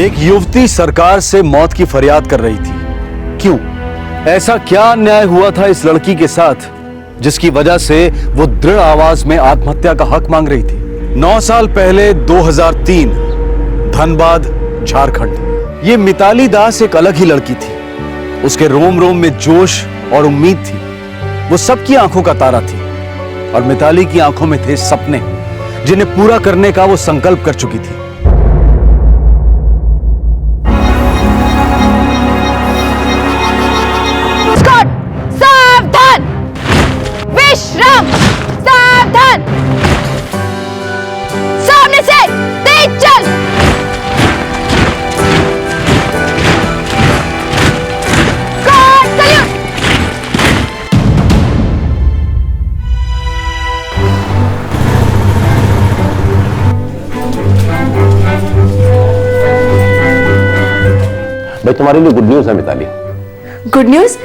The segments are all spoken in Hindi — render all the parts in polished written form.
एक युवती सरकार से मौत की फरियाद कर रही थी। क्यों? ऐसा क्या अन्याय हुआ था इस लड़की के साथ जिसकी वजह से वो दृढ़ आवाज में आत्महत्या का हक मांग रही थी? 9 साल पहले 2003 धनबाद, झारखंड। ये मिताली दास एक अलग ही लड़की थी। उसके रोम रोम में जोश और उम्मीद थी। वो सबकी आंखों का तारा थी और मिताली की आंखों में थे सपने जिन्हें पूरा करने का वो संकल्प कर चुकी थी। सावधान! विश्राम! सावधान! सामने से तेज चल! भाई तुम्हारे लिए गुड न्यूज है मिताली। Good news?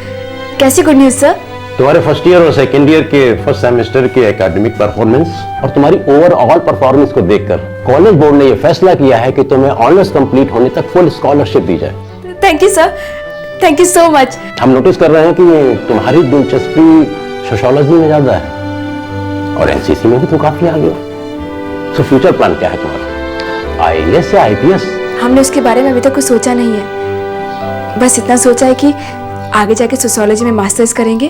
कैसी गुड न्यूज सर? तुम्हारे फर्स्ट ईयर और सेकेंड ईयर के फर्स्ट सेमेस्टर के एकेडमिक परफॉर्मेंस और तुम्हारी ओवरऑल परफॉर्मेंस को देखकर कॉलेज बोर्ड ने यह फैसला किया है कि तुम्हें ऑनर्स कंप्लीट होने तक फुल स्कॉलरशिप दी जाए। Thank you sir, thank you so much. हम नोटिस कर रहे हैं कि तुम्हारी दिलचस्पी सोशियोलॉजी में ज्यादा है और एनसीसी में भी तुम काफी आगे हो। सो फ्यूचर प्लान क्या है तुम्हारा? आईएएस या आईपीएस? हमने उसके बारे में अभी तक कुछ सोचा नहीं है। बस इतना सोचा है कि आगे जाके सोशियोलॉजी में मास्टर्स करेंगे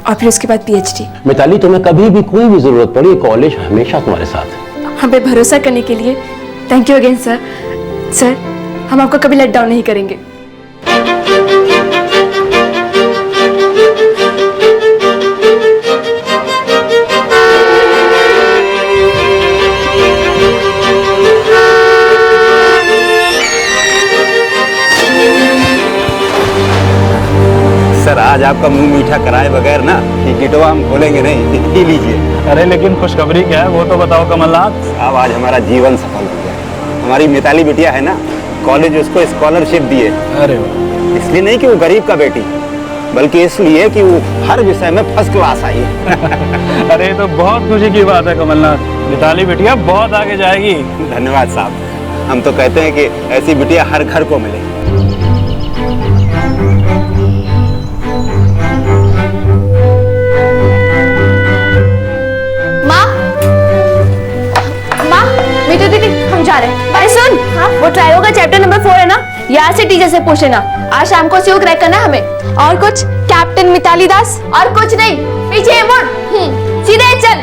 और फिर उसके बाद पीएचडी। मिताली, तुम्हें कभी भी कोई भी जरूरत पड़ी कॉलेज हमेशा तुम्हारे साथ है। हम पे भरोसा करने के लिए thank you again sir. Sir, हम आपको कभी लेट डाउन नहीं करेंगे। सर, आज आपका मुंह मीठा कराए बगैर ना टिकटवा हम खोलेंगे नहीं। पी लीजिए। अरे लेकिन खुशखबरी क्या है वो तो बताओ कमलनाथ। अब आज हमारा जीवन सफल हो गया। हमारी मिताली बिटिया है ना, कॉलेज उसको स्कॉलरशिप दिए। अरे वाह। इसलिए नहीं कि वो गरीब का बेटी, बल्कि इसलिए कि वो हर विषय में फर्स्ट क्लास आई है। अरे तो बहुत खुशी की बात है कमलनाथ, मिताली बिटिया बहुत आगे जाएगी। धन्यवाद साहब। हम तो कहते हैं कि ऐसी बिटिया हर घर को मिले। दीदी, हम जा रहे हैं। अरे सुन, हाँ? वो ट्रायो का चैप्टर नंबर 4 है ना, यहाँ से टीचर से पूछ लेना। आज शाम को उसे क्रैक करना हमें। और कुछ? कैप्टन मिताली दास? और कुछ नहीं। पीछे मुड़, सीधे चल,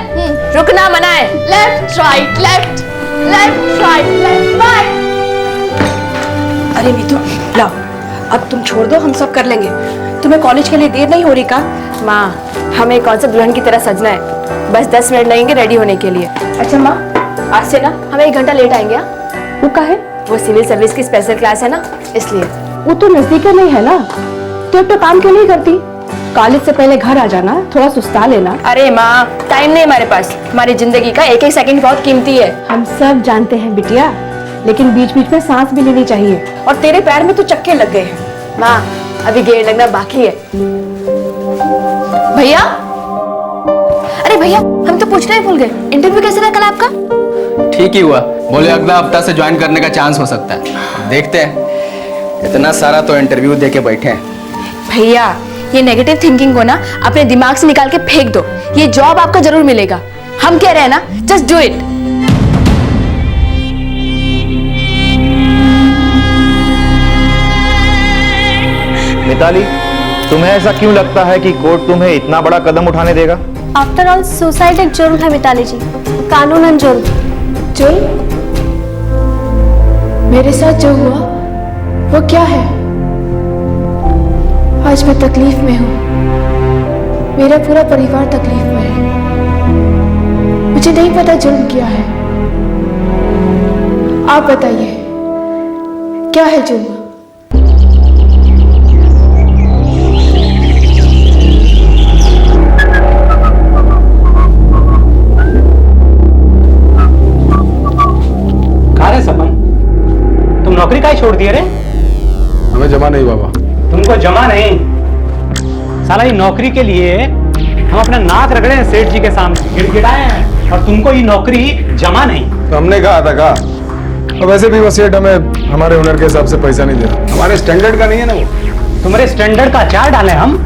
रुकना मना है। Left right left left right left by. अरे मीतू, लाओ, अब तुम छोड़ दो, हम सब कर लेंगे। तुम्हें कॉलेज के लिए देर नहीं हो रही का? माँ, हमें कौन सा दुल्हन की तरह सजना है। बस 10 मिनट लगेंगे रेडी होने के लिए। अच्छा माँ, आज से ना हम 1 घंटा लेट आएंगे। वो का है? वो सिविल सर्विस की स्पेशल क्लास है ना, इसलिए। वो तो नजदीक नहीं है ना, तो अब तो काम क्यों नहीं करती? कॉलेज से पहले घर आ जाना, थोड़ा सुस्ता लेना। अरे माँ, टाइम नहीं हमारे पास। हमारी जिंदगी का एक एक सेकंड बहुत कीमती है। हम सब जानते हैं बिटिया, लेकिन बीच बीच में सांस भी लेनी चाहिए। और तेरे पैर में तो चक्के लग गए हैं। माँ, अभी गेयर लगना बाकी है। भैया, अरे भैया, हम तो पूछना ही भूल गए, इंटरव्यू कैसे रहा कल आपका? ठीक ही हुआ। बोले अगला हफ्ता से ज्वाइन करने का चांस हो सकता है। देखते हैं। इतना सारा तो इंटरव्यू दे के बैठे हैं। भैया, ये नेगेटिव थिंकिंग को ना अपने दिमाग से निकाल के फेंक दो। ये जॉब आपका जरूर मिलेगा। हम कह रहे हैं ना, जस्ट डू इट। मिताली, तुम्हें ऐसा क्यों लगता है कि कोर्ट तुम्हें इतना बड़ा कदम उठाने देगा? आफ्टर ऑल सुसाइड एक जुर्म है मिताली जी, कानूनन जुर्म। जुर्म? मेरे साथ जो हुआ वो क्या है? आज मैं तकलीफ में हूँ, मेरा पूरा परिवार तकलीफ में है। मुझे नहीं पता जुर्म क्या है। आप बताइए, क्या है जुर्म? नौकरी काहे छोड़ दिए रे? हमें जमा नहीं बाबा। तुमको जमा नहीं? साला ये नौकरी के लिए हम अपना नाक रगड़े हैं सेठ जी के सामने, गिड़गिड़ाए हैं, और तुमको ये नौकरी जमा नहीं। तो हमने कहा था का और वैसे भी वो सेठ हमें हमारे हुनर के हिसाब से पैसा नहीं दे रहा। हमारे स्टैंडर्ड का नहीं है ना वो। तुम्हारे स्टैंडर्ड का अचार डाले हम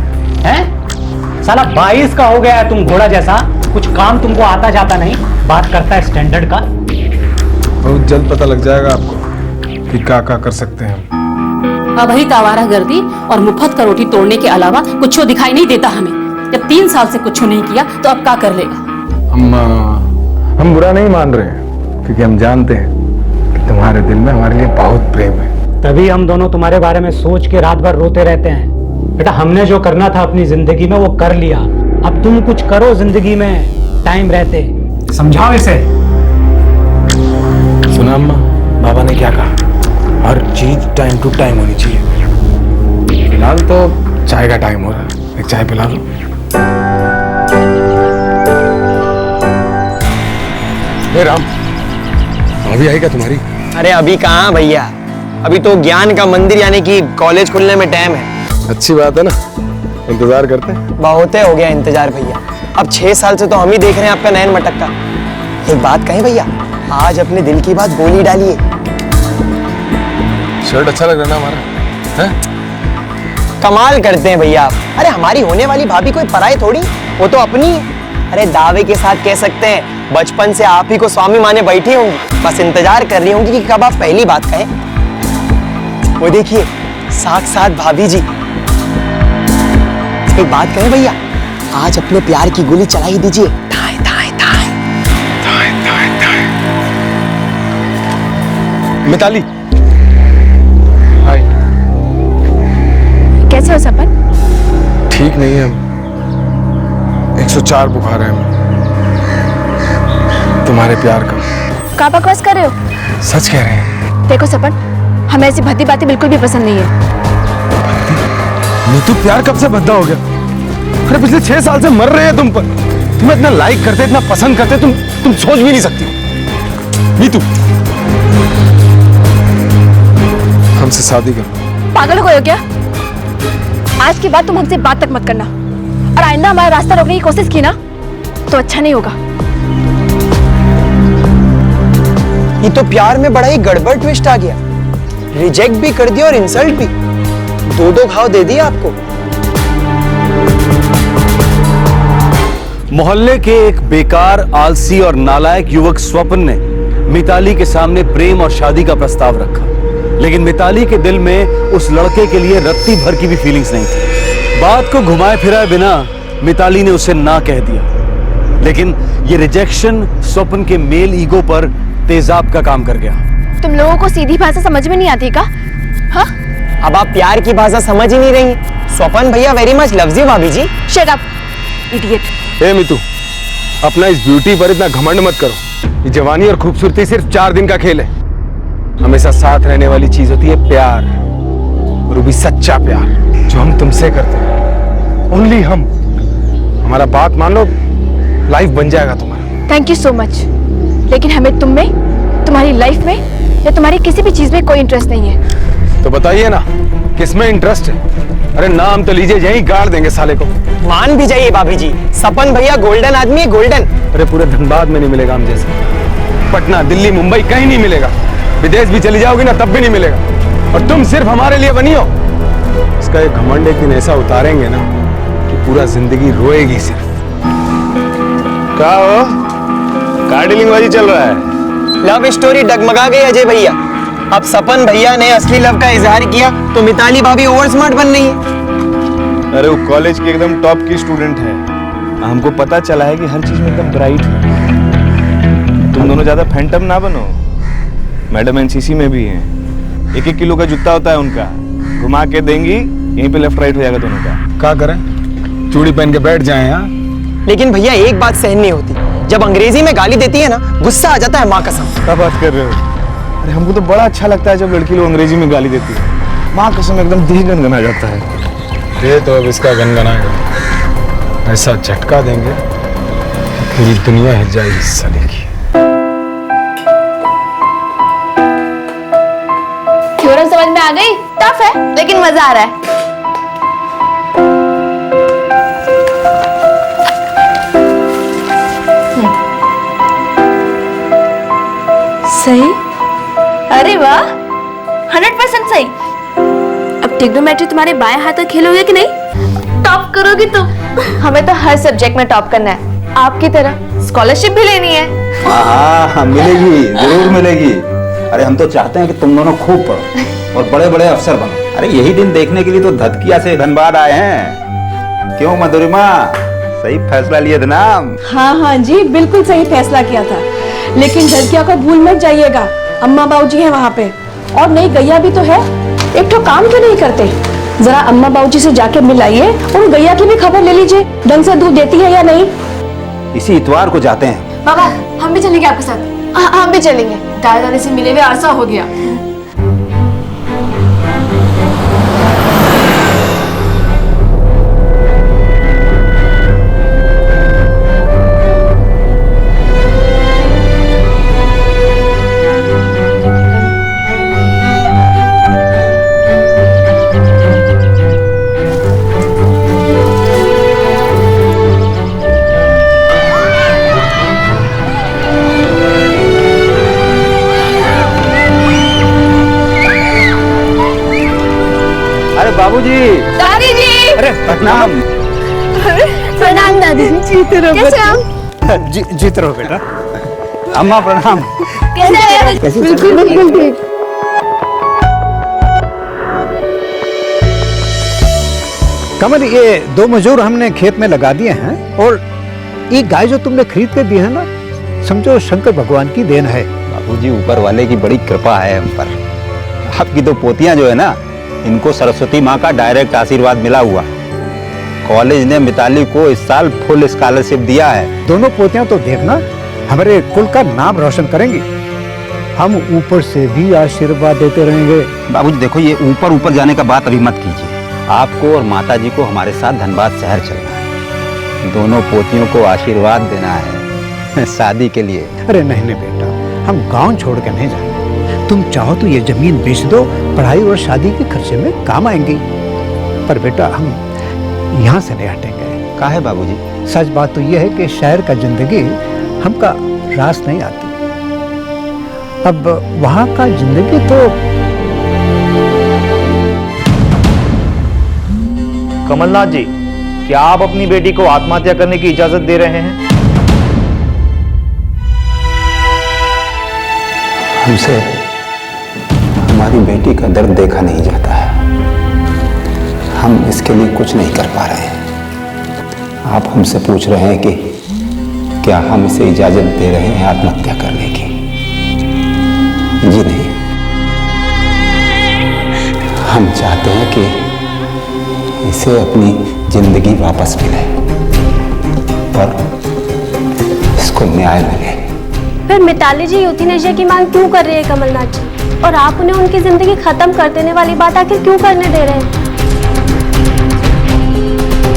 हैं? साला 22 का हो गया है तुम घोड़ा जैसा, कुछ काम तुमको आता जाता नहीं, बात करता है स्टैंडर्ड का। बहुत जल्द पता लग जाएगा आपको कि क्या कर सकते हैं हम। अब ही आवारागर्दी और मुफ्त का रोटी तोड़ने के अलावा कुछ दिखाई नहीं देता हमें। जब 3 साल से कुछ नहीं किया तो अब क्या कर लेगा? हम बुरा नहीं मान रहे हैं, क्योंकि हम जानते हैं कि तुम्हारे दिल में हमारे लिए बहुत प्रेम है। तभी हम दोनों तुम्हारे बारे में सोच के रात भर रोते रहते हैं। बेटा हमने जो करना था अपनी जिंदगी में वो कर लिया, अब तुम कुछ करो जिंदगी में टाइम रहते। समझाओ इसे। सुना अम्मा, बाबा ने क्या कहा? हर चीज टाइम टू टाइम होनी चाहिए। फिलहाल तो चाय का टाइम हो रहा है, एक चाय पिला दो। हे राम, अभी आई क्या तुम्हारी? अरे अभी कहाँ भैया, अभी तो ज्ञान का मंदिर यानी कि कॉलेज खुलने में टाइम है। अच्छी बात है ना, इंतजार करते हैं। बहुत हो गया इंतजार भैया, अब 6 साल से तो हम ही देख रहे हैं आपका नयन मटकता। एक बात कहें भैया, आज अपने दिल की बात बोली डालिए। शर्ट अच्छा लग रहा है ना हमारा, हैं? कमाल करते हैं भैया आप। अरे हमारी होने वाली भाभी कोई पराई थोड़ी, वो तो अपनी है। अरे दावे के साथ कह सकते हैं बचपन से आप ही को स्वामी माने बैठी होंगी, बस इंतजार कर रही होंगी कि कब आप पहली बात कहें। वो देखिए साथ भाभी जी। एक बात कहें भैया, आज अपने प्यार की गोली चला ही दीजिए। थाए थाए थाए थाए थाए थाए। मिताली, हाय। कैसे हो सपन? ठीक नहीं है, 104 बुखार है हमें। तुम्हारे प्यार का। क्या बकवास कर रहे हो? सच कह रहे हैं। देखो सपन, हमें ऐसी भद्दी बातें बिल्कुल भी पसंद नहीं है। नीतू, प्यार कब से भद्दा हो गया? अरे पिछले 6 साल से मर रहे हैं तुम पर। तुम्हें इतना लाइक करते, इतना पसंद करते, तुम सोच भी नहीं सकती। नीतू, हमसे शादी करो। पागल हो गए हो क्या? आज के बाद तुम हमसे बात तक मत करना, और आइंदा हमारा रास्ता रोकने की कोशिश की ना तो अच्छा नहीं होगा। ये तो प्यार में बड़ा ही गड़बड़ ट्विस्ट आ गया, रिजेक्ट भी कर दिया और इंसल्ट भी, 2 घाव दे दिए आपको। मोहल्ले के एक बेकार, आलसी और नालायक युवक स्वपन ने मिताली के सामने प्रेम और शादी का प्रस्ताव रखा, लेकिन मिताली के दिल में उस लड़के के लिए रत्ती भर की भी फीलिंग्स नहीं थी। बात को घुमाए फिराए बिना मिताली ने उसे ना कह दिया, लेकिन ये रिजेक्शन स्वपन के मेल ईगो पर तेजाब का काम कर गया। तुम लोगों को सीधी भाषा समझ में नहीं आती का? हाँ? अब आप प्यार की भाषा समझ ही नहीं रही। स्वपन भैया वेरी मच लव्स यू भाभी जी। Shut up idiot. ए मीतू, अपना इस ब्यूटी पर इतना घमंड मत करो। ये जवानी और खूबसूरती सिर्फ 4 दिन का खेल है। हमेशा साथ रहने वाली चीज होती है प्यार, और वो भी सच्चा प्यार जो हम तुमसे करते हैं। ओनली हम। हमारा बात मान लो, लाइफ बन जाएगा तुम्हारा। थैंक यू सो मच, लेकिन हमें तुम में, तुम्हारी लाइफ में या तुम्हारी किसी भी चीज में कोई इंटरेस्ट नहीं है। तो बताइए ना, किसमें इंटरेस्ट है? अरे नाम तो लीजिए, यहीं गाड़ देंगे साले को। मान भी जाइए भाभी जी, सपन भैया गोल्डन आदमी है, गोल्डन। अरे पूरे धनबाद में नहीं मिलेगा हम जैसे। पटना, दिल्ली, मुंबई कहीं नहीं मिलेगा। विदेश भी चली जाओगी ना तब भी नहीं मिलेगा, और तुम सिर्फ हमारे लिए बनी हो। इसका एक घमंड एक दिन ऐसा उतारेंगे ना कि पूरा जिंदगी रोएगी सिर्फ। क्या हो, कार डीलिंग बाजी चल रहा है? लव स्टोरी डगमगा गई अजय भैया। अब सपन भैया ने असली लव का इजहार किया तो मिताली भाभी ओवर स्मार्ट बन रही है। अरे वो कॉलेज की एकदम टॉप की स्टूडेंट है, हमको पता चला है कि हर चीज में एकदम ब्राइट है। तुम दोनों ज्यादा फैंटम ना बनो। मैडम एनसीसी में भी हैं, 1-1 किलो का जूता होता है उनका, घुमा के देंगी, यहीं पे लेफ्ट राइट हो जाएगा दोनों का। क्या करें, चूड़ी पहन के बैठ जाएं यहाँ? लेकिन भैया एक बात सहन नहीं होती, जब अंग्रेजी में गाली देती है ना गुस्सा आ जाता है माँ कसम। क्या बात कर रहे हो? अरे हमको तो बड़ा अच्छा लगता है जब लड़की लोग अंग्रेजी में गाली देती है। माँ कसम एकदम दिल गनगना जाता है। ये तो अब इसका गनगनाएगा, ऐसा झटका देंगे कि पूरी दुनिया हिल जाएगी इस साले की। थ्योरम समझ में आ गई? टफ है लेकिन मजा आ रहा है। सही 100% सही। अब ट्रिग्नोमेट्री तुम्हारे बाएं हाथ में खेलोगे कि नहीं? टॉप करोगी तुम। हमें तो हर सब्जेक्ट में टॉप करना है, आपकी तरह स्कॉलरशिप भी लेनी है। हाँ मिलेगी, जरूर मिलेगी। अरे हम तो चाहते हैं कि तुम दोनों खूब पढ़ो और बड़े बड़े अफसर बनो। अरे यही दिन देखने के लिए तो धतकिया से धनबाद आए हैं। क्यों मधुरिमा, सही फैसला लिए थे ना? हाँ जी, बिल्कुल सही फैसला किया था। लेकिन झटकिया को भूल मत जाइएगा, अम्मा बाबूजी हैं वहाँ पे, और नई गैया भी तो है। एक तो काम क्यों नहीं करते? जरा अम्मा बाबूजी से जाके मिलाइए, उन गैया की भी खबर ले लीजिए, ढंग से दूध देती है या नहीं। इसी इतवार को जाते हैं। बाबा हम भी चलेंगे आपके साथ। हम भी चलेंगे, दादा दादी से मिले हुए अरसा हो गया। बाबूजी, दादी जी, अरे प्रणाम। प्रणाम दादी जी। जीते रहो कैसे हम? जीते रहो बेटा। अम्मा प्रणाम। कैसे? बिल्कुल ठीक। कमल, ये 2 मजदूर हमने खेत में लगा दिए हैं, और ये गाय जो तुमने खरीद के दी है ना, समझो शंकर भगवान की देन है। बाबूजी, ऊपर वाले की बड़ी कृपा है हम पर। आपकी तो पोतियां जो है ना, इनको सरस्वती माँ का डायरेक्ट आशीर्वाद मिला हुआ। कॉलेज ने मिताली को इस साल फुल स्कॉलरशिप दिया है। दोनों पोतियां तो देखना हमारे कुल का नाम रोशन करेंगी। हम ऊपर से भी आशीर्वाद देते रहेंगे। बाबूजी देखो, ये ऊपर ऊपर जाने का बात अभी मत कीजिए। आपको और माताजी को हमारे साथ धनबाद शहर चलना है। दोनों पोतियों को आशीर्वाद देना है शादी के लिए। अरे नहीं बेटा, हम गांव छोड़ के नहीं जाएंगे। तुम चाहो तो ये जमीन बेच दो, पढ़ाई और शादी के खर्चे में काम आएंगी। पर बेटा, हम यहाँ से नहीं हटेंगे। कहा है बाबूजी? सच बात तो ये है कि शहर का जिंदगी हमका रास नहीं आती। अब वहाँ का जिंदगी तो। कमलनाथ जी, क्या आप अपनी बेटी को आत्महत्या करने की इजाजत दे रहे हैं? हमसे हमारी बेटी का दर्द देखा नहीं जाता है। हम इसके लिए कुछ नहीं कर पा रहे हैं। आप हमसे पूछ रहे हैं कि क्या हम इसे इजाजत दे रहे हैं आत्महत्या करने की? जी नहीं। हम चाहते हैं कि इसे अपनी जिंदगी वापस मिले, पर इसको न्याय मिले। फिर मिताली जी यूथेनेशिया की मांग क्यों कर रही है कमलनाथ जी? और आप उन्हें उनकी जिंदगी खत्म कर देने वाली बात आखिर क्यों करने दे रहे हैं?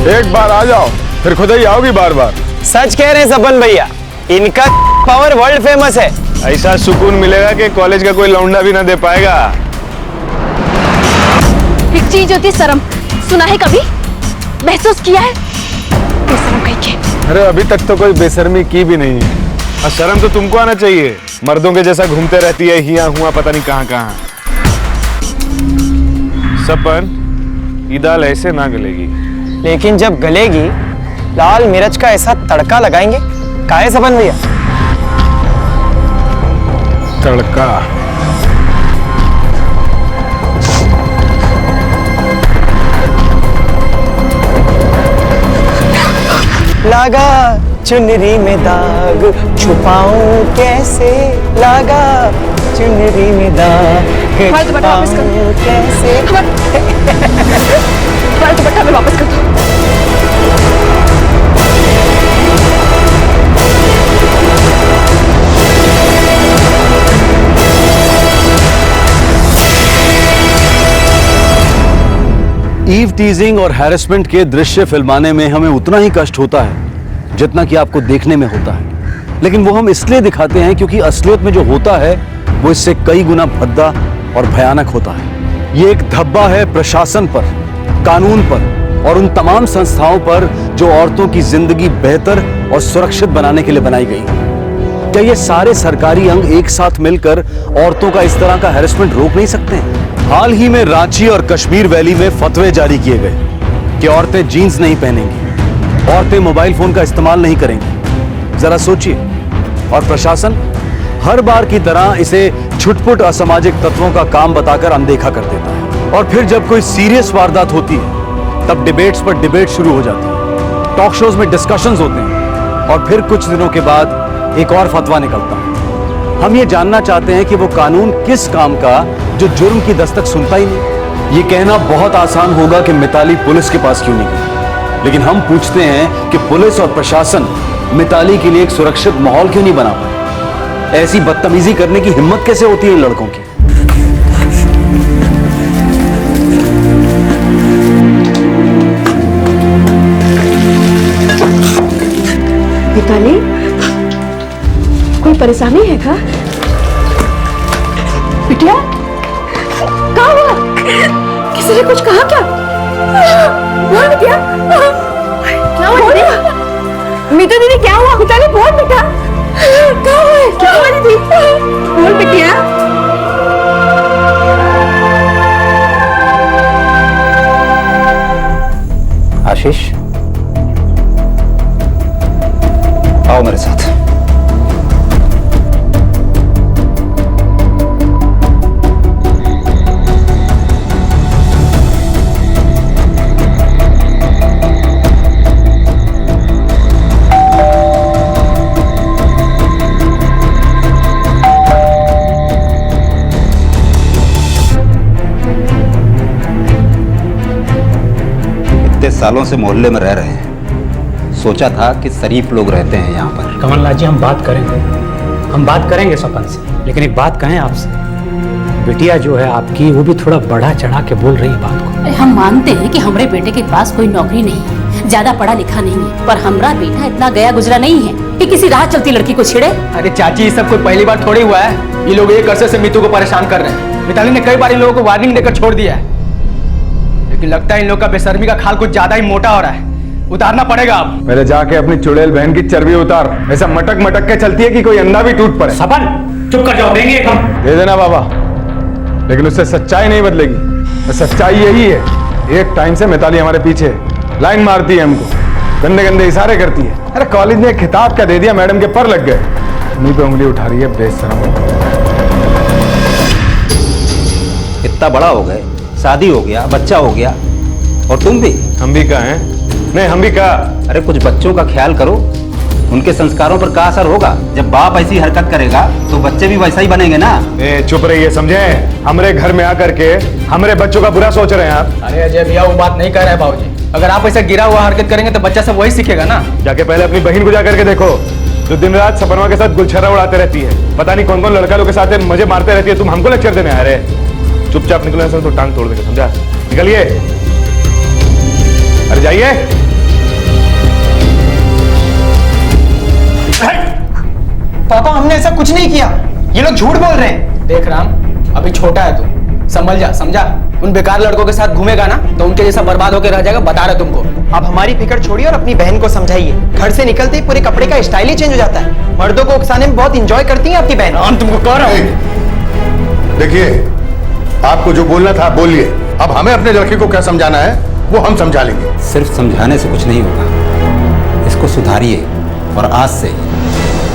एक बार आ जाओ, फिर खुद ही आओगी बार बार। सच कह रहे हैं सपन भैया, इनका पावर वर्ल्ड फेमस है। ऐसा सुकून मिलेगा कि कॉलेज का कोई लौंडा भी ना दे पाएगा। एक चीज होती है शर्म, सुना है कभी? महसूस किया है? बेशर्म कहीं के। अरे अभी तक तो कोई बेशर्मी की भी नहीं है। और शर्म तो तुमको आना चाहिए, मर्दों के जैसा घूमते रहती है हिया हुआ पता नहीं कहाँ कहाँ। सपन, ये दाल ऐसे ना गलेगी। लेकिन जब गलेगी, लाल मिर्च का ऐसा तड़का लगाएंगे। काहे सपन भैया? तड़का। लगा चुनरी में दाग, छुपाऊं कैसे? लगा चुनरी में दाग, छुपाऊं कैसे? तुम्हारा दुपट्टा मैं वापस कर दूं। ईव टीजिंग और हैरेसमेंट के दृश्य फिल्माने में हमें उतना ही कष्ट होता है जितना कि आपको देखने में होता है। लेकिन वो हम इसलिए दिखाते हैं क्योंकि असलियत में जो होता है वो इससे कई गुना भद्दा और भयानक होता है। ये एक धब्बा है प्रशासन पर, कानून पर और उन तमाम संस्थाओं पर जो औरतों की जिंदगी बेहतर और सुरक्षित बनाने के लिए बनाई गई है। क्या ये सारे सरकारी अंग एक साथ मिलकर औरतों का इस तरह का हैरेसमेंट रोक नहीं सकते हैं? हाल ही में रांची और कश्मीर वैली में फतवे जारी किए गए कि औरतें जीन्स नहीं पहनेंगी, औरतें मोबाइल फोन का इस्तेमाल नहीं करेंगी। जरा सोचिए, और प्रशासन हर बार की तरह इसे छुटपुट असामाजिक तत्वों का काम बताकर अनदेखा कर देता है। और फिर जब कोई सीरियस वारदात होती है तब डिबेट्स पर डिबेट शुरू हो जाती है, टॉक शोज में डिस्कशंस होते हैं, और फिर कुछ दिनों के बाद एक और फतवा निकलता है। हम ये जानना चाहते हैं कि वो कानून किस काम का जो जुर्म की दस्तक सुनता ही नहीं। ये कहना बहुत आसान होगा कि मिताली पुलिस के पास क्यों नहीं गई, लेकिन हम पूछते हैं कि पुलिस और प्रशासन मिताली के लिए एक सुरक्षित माहौल क्यों नहीं बना पाए? ऐसी बदतमीजी करने की हिम्मत कैसे होती है इन लड़कों की? मिताली, कोई परेशानी है क्या? बिटिया, क्या हुआ? किसी ने कुछ कहा क्या? बोल बिटिया, क्या हुआ? मीतू दीदी, क्या हुआ? मिताली बोल बेटा, क्या हुआ? क्या हुआ दीदी? बोल बिटिया। आशीष, आओ मेरे साथ। इतने सालों से मोहल्ले में रह रहे हैं, सोचा था कि शरीफ लोग रहते हैं यहाँ पर। कमलनाथ जी, हम बात करेंगे स्वपन से, लेकिन एक बात कहें आपसे, बिटिया जो है आपकी, वो भी थोड़ा बढ़ा चढ़ा के बोल रही है बात को। हम मानते हैं कि हमारे बेटे के पास कोई नौकरी नहीं है, ज्यादा पढ़ा लिखा नहीं है, पर हमारा बेटा इतना गया गुजरा नहीं है कि किसी राह चलती लड़की को छेड़े। अरे चाची, ये सब कोई पहली बार थोड़ी हुआ है। ये लोग एक अरसे से मीतू को परेशान कर रहे हैं। मिताली ने कई बार इन लोगों को वार्निंग देकर छोड़ दिया है, लेकिन लगता है इन लोग का बेशर्मी का खाल कुछ ज्यादा ही मोटा हो रहा है। उतारना पड़ेगा अब। पहले जाके अपनी चुड़ैल बहन की चर्बी उतार। ऐसा मटक मटक के चलती है कि कोई अंधा भी टूट पड़े। सपन, चुप कर जाओ, देंगे हम। दे देना बाबा, लेकिन उससे सच्चाई नहीं बदलेगी। सच्चाई यही है, एक टाइम से मिताली हमारे पीछे लाइन मारती है, हमको गंदे गंदे इशारे करती है। अरे कॉलेज ने एक खिताब क्या दे दिया, मैडम के पर लग गए, मुंह पे उंगली उठा रही है बेशरम। इतना बड़ा हो गए, शादी हो गया, बच्चा हो गया, और तुम भी? हम भी कहा हैं? नहीं, हम भी कहा। अरे कुछ बच्चों का ख्याल करो, उनके संस्कारों पर क्या असर होगा? जब बाप ऐसी हरकत करेगा तो बच्चे भी वैसा ही बनेंगे ना। चुप रहिए, समझे? हमारे घर में आकर के हमारे बच्चों का बुरा सोच रहे हैं आप। अरे अजय भैया, वो बात नहीं कर रहे बाबूजी। अगर आप ऐसा गिरा हुआ हरकत करेंगे तो बच्चा सब वही सीखेगा ना। जाके पहले अपनी बहन को जाकर के देखो, जो दिन रात सपनवा के साथ गुलछर्रा उड़ाते रहती है, पता नहीं कौन कौन लड़का लोग के साथ मजे मारते रहती है। तुम हमको लेक्चर देने आ रहे? चुपचाप निकलने से तो टांग तोड़ देंगे, समझा? निकलिए, अरे जाइए। पापा, हमने ऐसा कुछ नहीं किया, ये लोग झूठ बोल रहे हैं। देख राम, अभी छोटा है तू, संभल जा, समझा? उन बेकार लड़कों के साथ घूमेगा ना तो उनके जैसा बर्बाद होकर रह जाएगा, बता रहे तुमको। आप हमारी फिक्र छोड़िए और अपनी बहन को समझाइए। घर से निकलते ही पूरे कपड़े का स्टाइल ही चेंज हो जाता है। मर्दों को उकसाने में बहुत इंजॉय करती है आपकी बहन। हम तुमको कह रहा हूँ। देखिए, आपको जो बोलना था बोलिए, अब हमें अपने लड़के को क्या समझाना है वो हम समझा लेंगे। सिर्फ समझाने से कुछ नहीं होगा, इसको सुधारिए, और आज से,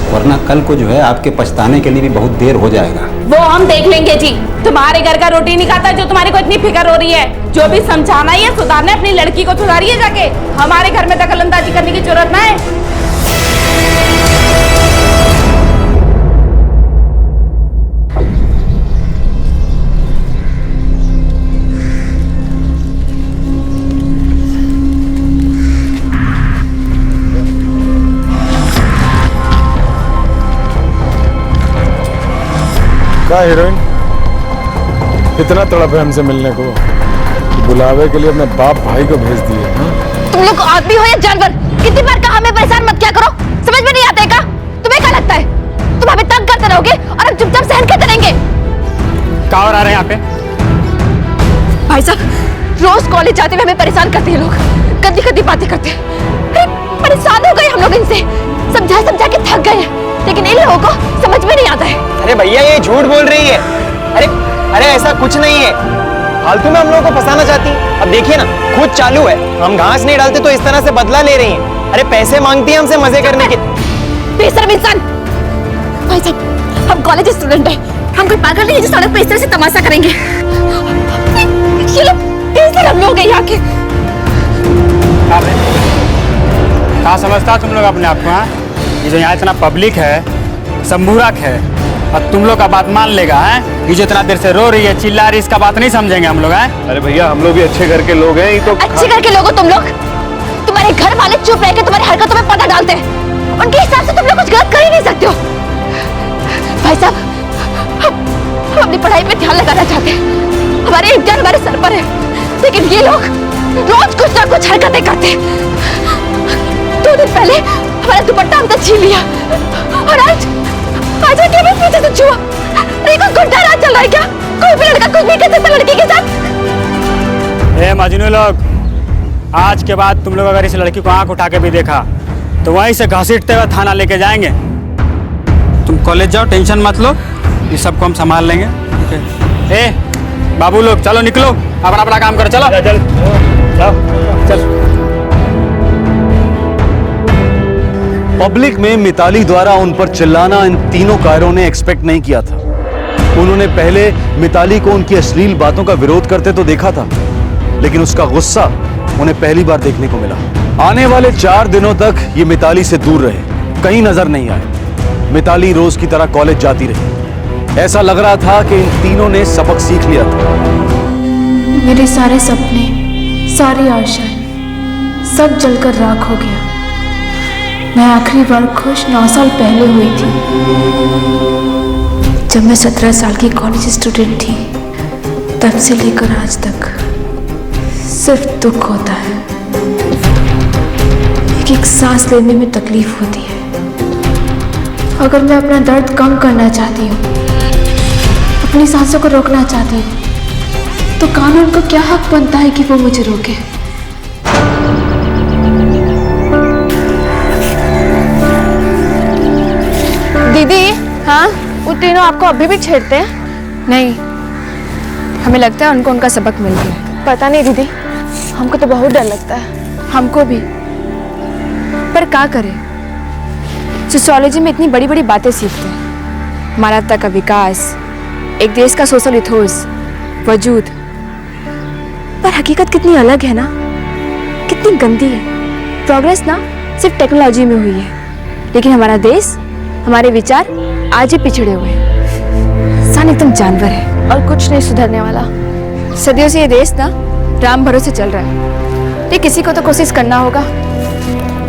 वरना कल को जो है आपके पछताने के लिए भी बहुत देर हो जाएगा। वो हम देख लेंगे जी। तुम्हारे घर का रोटी नहीं खाता जो तुम्हारे को इतनी फिक्र हो रही है। जो भी समझाना ही है, सुधारना है, अपनी लड़की को सुधारिए जाके। हमारे घर में दखलंदाजी करने की जरूरत ना है। क्या हीरोइन, इतना तड़प है हमसे मिलने को, बुलावे के लिए अपने बाप भाई को भेज दिए। तुम लोग आदमी हो या जानवर? कितनी बार कहा हमें परेशान मत क्या करो, समझ में नहीं आता है क्या? तुम्हें क्या लगता है तुम हमें तंग करते रहोगे और हम चुपचाप सहन करते रहेंगे? क्या हो रहा है यहाँ पे? भाई साहब, रोज कॉलेज जाते हुए हमें परेशान करते हैं लोग, गंदी गंदी बातें करते हैं। अरे परेशान हो गए हम लोग इनसे, समझा समझा के थक गए। लेकिन इन लोगों को समझ में नहीं आता है। अरे भैया ये झूठ बोल रही है। अरे अरे ऐसा कुछ नहीं है, फालतू में हम लोगों को फंसाना चाहती है। अब देखिए ना, खुद चालू है, हम घास नहीं डालते तो इस तरह से बदला ले रही हैं। अरे पैसे मांगती है हमसे मजे करने के। बेशर्म इंसान। भाई साहब, हम कॉलेज स्टूडेंट हैं, हम कोई पागल नहीं है जो सड़क पे इस तरह से तमाशा करेंगे। ये लोग बेशर्म लोग हैं यहाँ के। क्या समझता तुम लोग अपने आप को? हाँ, ये जो यहाँ इतना पब्लिक है, सब मूर्ख है, और तुम लोग का बात मान लेगा? है ये जो इतना देर से रो रही है, चिल्ला रही है, इसका बात नहीं समझेंगे हम लोग? हैं? अरे भैया हम लोग भी अच्छे घर के लोग हैं। ये तो अच्छे घर के लोग हो तुम लोग। तुम्हारे घर वाले चुप रह के तुम्हारी हरकतों में पर्दा डालते हैं, उनके हिसाब से तुम लोग कुछ गलत कर ही नहीं सकते हो। भाई साहब, हम अपनी पढ़ाई पे ध्यान लगाना चाहते हैं, हमारे इम्तिहान हमारे सर पर है, लेकिन ये लोग रोज कुछ ना कुछ हरकतें करते हैं। 2 दिन पहले हमारा दुपट्टा हमसे छीन लिया, और आज आके हमें पीछे से छुआ। अरे कोई गुंडा राज चल रहा है क्या? कोई भी लड़का कुछ भी कर सकता लड़की के साथ। ए मजनू लोग, आज के बाद तुम लोग अगर इस लड़की को आंख उठा के भी देखा तो वहीं से घसीटते हुए थाना लेके जाएंगे। तुम कॉलेज जाओ, टेंशन मत लो, ये सबको हम संभाल लेंगे। ए बाबू लोग, चलो निकलो, अपना अपना काम करो। चलो चल चल। पब्लिक में मिताली द्वारा उन पर चिल्लाना इन तीनों कायरों ने एक्सपेक्ट नहीं किया था। उन्होंने पहले मिताली को उनकी अश्लील बातों का विरोध करते तो देखा था, लेकिन उसका गुस्सा उन्हें पहली बार देखने को मिला। आने वाले 4 दिनों तक ये मिताली से दूर रहे, कहीं नजर नहीं आए। मिताली रोज की तरह कॉलेज जाती रही। ऐसा लग रहा था कि इन तीनों ने सबक सीख लिया था। मेरे सारे सपने, सारी आशाएं सब जलकर राख हो गया। मैं आखिरी बार खुश 9 साल पहले हुई थी, जब मैं 17 साल की कॉलेज स्टूडेंट थी। तब से लेकर आज तक सिर्फ दुख होता है। एक सांस लेने में तकलीफ होती है। अगर मैं अपना दर्द कम करना चाहती हूँ, अपनी सांसों को रोकना चाहती हूँ, तो कानून को क्या हक बनता है कि वो मुझे रोके? दीदी, हाँ, वो तीनों आपको अभी भी छेड़ते हैं? नहीं, हमें लगता है उनको उनका सबक मिल गया। पता नहीं दीदी, हमको तो बहुत डर लगता है। हमको भी, पर क्या करें, सोशियोलॉजी में इतनी बड़ी बड़ी बातें सीखते हैं, मानवता का विकास, एक देश का सोशल इथोस, वजूद, पर हकीकत कितनी अलग है ना, कितनी गंदी है। प्रोग्रेस ना सिर्फ टेक्नोलॉजी में हुई है, लेकिन हमारा देश, हमारे विचार आज ही पिछड़े हुए हैं। इंसान एकदम जानवर है और कुछ नहीं सुधरने वाला। सदियों से ये देश ना राम भरोसे चल रहा है, तो किसी को तो कोशिश करना होगा।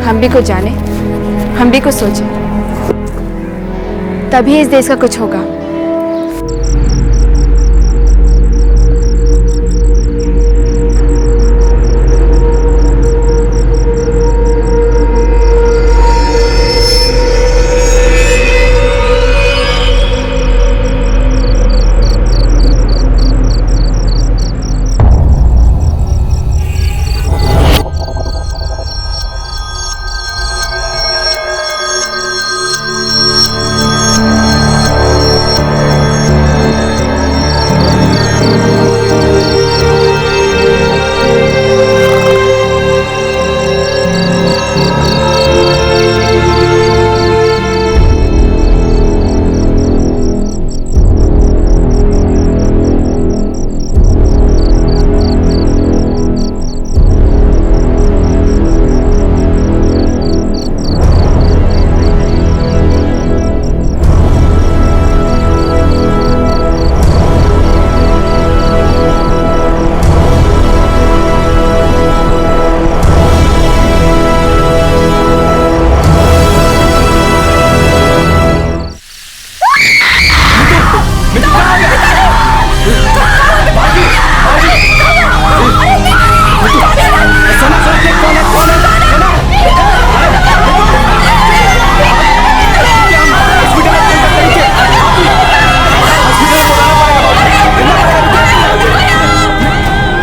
हम भी कुछ जाने, हम भी कुछ सोचें, तभी इस देश का कुछ होगा।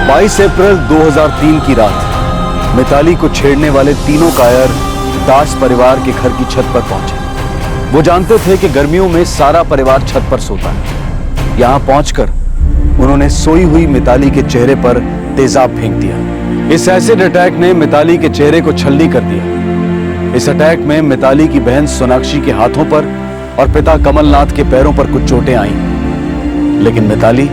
बाईस अप्रैल 2003 की रात मिताली को छेड़ने वाले तीनों कायर दास परिवार के घर की छत पर पहुंचे। वो जानते थे कि गर्मियों में सारा परिवार छत पर सोता है। यहां पहुंचकर उन्होंने सोई हुई मिताली के चेहरे पर तेजाब फेंक दिया। इस एसिड अटैक ने मिताली के चेहरे को छल्ली कर दिया। इस अटैक में मिताली की बहन सोनाक्षी के हाथों पर और पिता कमलनाथ के पैरों पर कुछ चोटें आईं, लेकिन मिताली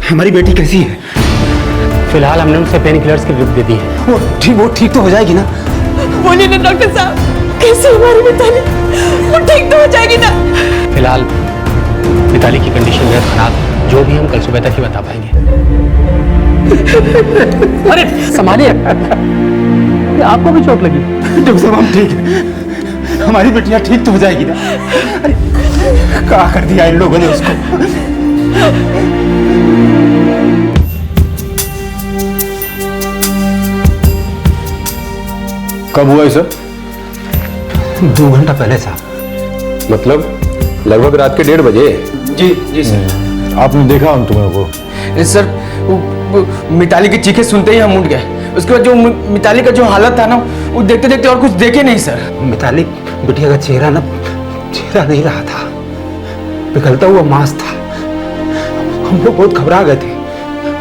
हमारी बेटी कैसी है? फिलहाल हमने उसे पेन किलर्स की ड्रिप दे दी है। वो ठीक तो हो जाएगी ना? बोलिए ना डॉक्टर साहब, कैसे हमारी मिताली, वो ठीक तो हो जाएगी ना? फिलहाल मिताली की कंडीशन बहुत खराब है, जो भी हम कल सुबह तक ही बता पाएंगे। अरे संभालिए, आपको भी चोट लगी? डॉक्टर साहब हम ठीक है, हमारी बेटियां ठीक तो हो जाएगी ना? अरे क्या कर दिया इन लोगों ने उसको? कब हुआ ये सब? 2 घंटा पहले साहब। मतलब लगभग रात के 1:30 बजे? जी सर। आपने देखा हम तुम्हें को? सर वो मिताली की चीखें सुनते ही हम उठ गए। उसके बाद जो मिताली का जो हालत था ना, वो देखते देखते और कुछ देखे नहीं सर। मिताली बिटिया का चेहरा नहीं रहा था, पिघलता हुआ मांस था। हम लोग बहुत घबरा गए थे,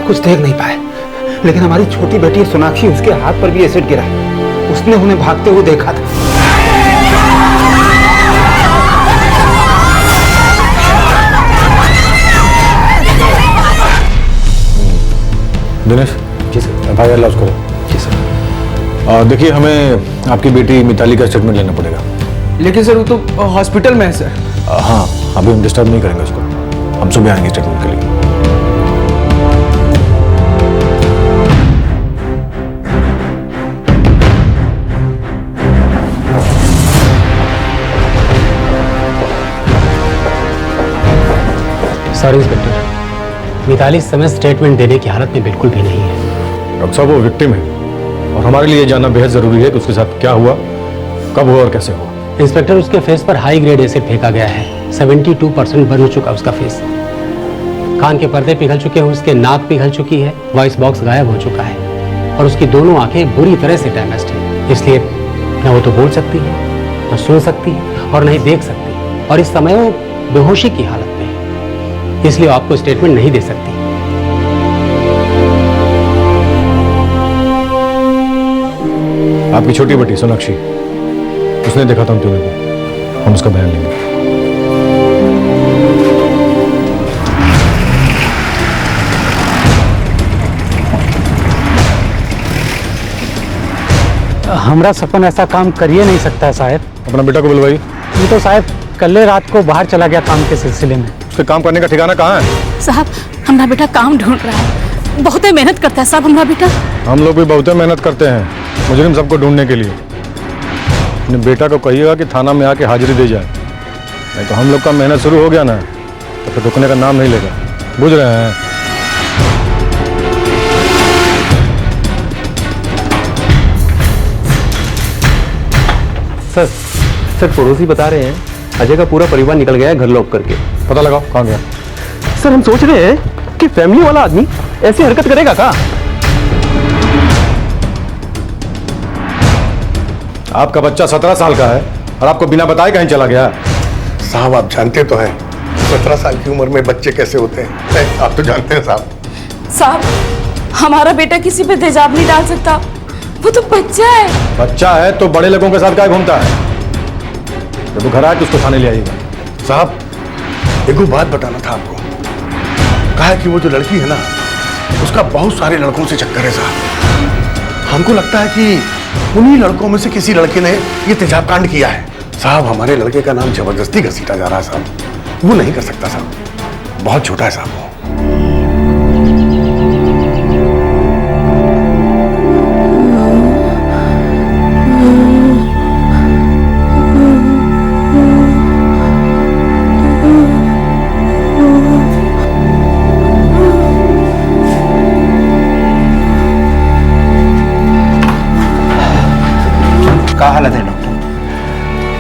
कुछ देख नहीं पाए, लेकिन हमारी छोटी बेटी सोनाक्षी, उसके हाथ पर भी एसिड गिरा। उसने उन्हें भागते हुए देखा था। दिनेश, जी सर। FIR लॉन्च करो। जी सर। देखिए, हमें आपकी बेटी मिताली का स्टेटमेंट लेना पड़ेगा। लेकिन सर वो तो हॉस्पिटल में है सर। हाँ, अभी हम डिस्टर्ब नहीं करेंगे उसको, हम सुबह आएंगे स्टेटमेंट के लिए। सॉरी इंस्पेक्टर, मिताली इस समय स्टेटमेंट देने की हालत में बिल्कुल भी नहीं है। डॉक्टर साहब, वो विक्टिम है और हमारे लिए जानना बेहद जरूरी है कि उसके साथ क्या हुआ, कब हुआ और कैसे हुआ। इंस्पेक्टर, उसके फेस पर हाई ग्रेड एसिड फेंका गया है। 72% बन चुका उसका फेस। कान के पर्दे पिघल चुके हैं, उसके नाक पिघल चुकी है, वॉइस बॉक्स गायब हो चुका है और उसकी दोनों आंखें बुरी तरह से डैमेज्ड हैं। इसलिए न वो तो बोल सकती है, न सुन सकती है और न ही देख सकती, और इस समय वो बेहोशी की हालत में है, इसलिए वो आपको स्टेटमेंट नहीं दे सकती। आपकी छोटी बेटी सोनाक्षी, उसने देखा था उन तीनों को, हम उसका बयान लेंगे। हमरा सपन ऐसा काम करिए नहीं सकता है साहब। अपना बेटा को बुलवाइए। ये तो साहब कल रात को बाहर चला गया काम के सिलसिले में। उसके काम करने का ठिकाना कहाँ है? साहब हमारा बेटा काम ढूंढ रहा है, बहुत मेहनत करता है साहब हमारा बेटा। हम लोग भी बहुत मेहनत करते हैं मुजरिम सबको ढूंढने के लिए। अपने बेटा को कहिएगा कि थाना में आके हाजिरी दे जाए, नहीं तो हम लोग का मेहनत शुरू हो गया ना तो फिर रुकने का नाम नहीं लेगा। बुझ रहे हैं? सर पड़ोसी बता रहे हैं अजय का पूरा परिवार निकल गया है घर लॉक करके। पता लगाओ कहाँ गया। सर हम सोच रहे हैं कि फैमिली वाला आदमी ऐसी हरकत करेगा क्या? आपका बच्चा 17 साल का है और आपको बिना बताए कहीं चला गया। साहब आप जानते तो हैं 17 साल की उम्र में बच्चे कैसे होते हैं, आप तो जानते हैं साहब। साहब हमारा बेटा किसी पे तेजाब नहीं डाल सकता, वो तो बच्चा है। बच्चा है तो बड़े लोगों के साथ क्या घूमता है? जब वो घर आए तो उसको थाने ले आइएगा। साहब एक बात बताना था आपको, कहा कि वो जो लड़की है ना उसका बहुत सारे लड़कों से चक्कर है साहब। हमको लगता है कि उन्हीं लड़कों में से किसी लड़के ने ये तेजाब कांड किया है। साहब हमारे लड़के का नाम जबरदस्ती घसीटा जा रहा है साहब, वो नहीं कर सकता साहब, बहुत छोटा है साहब वो।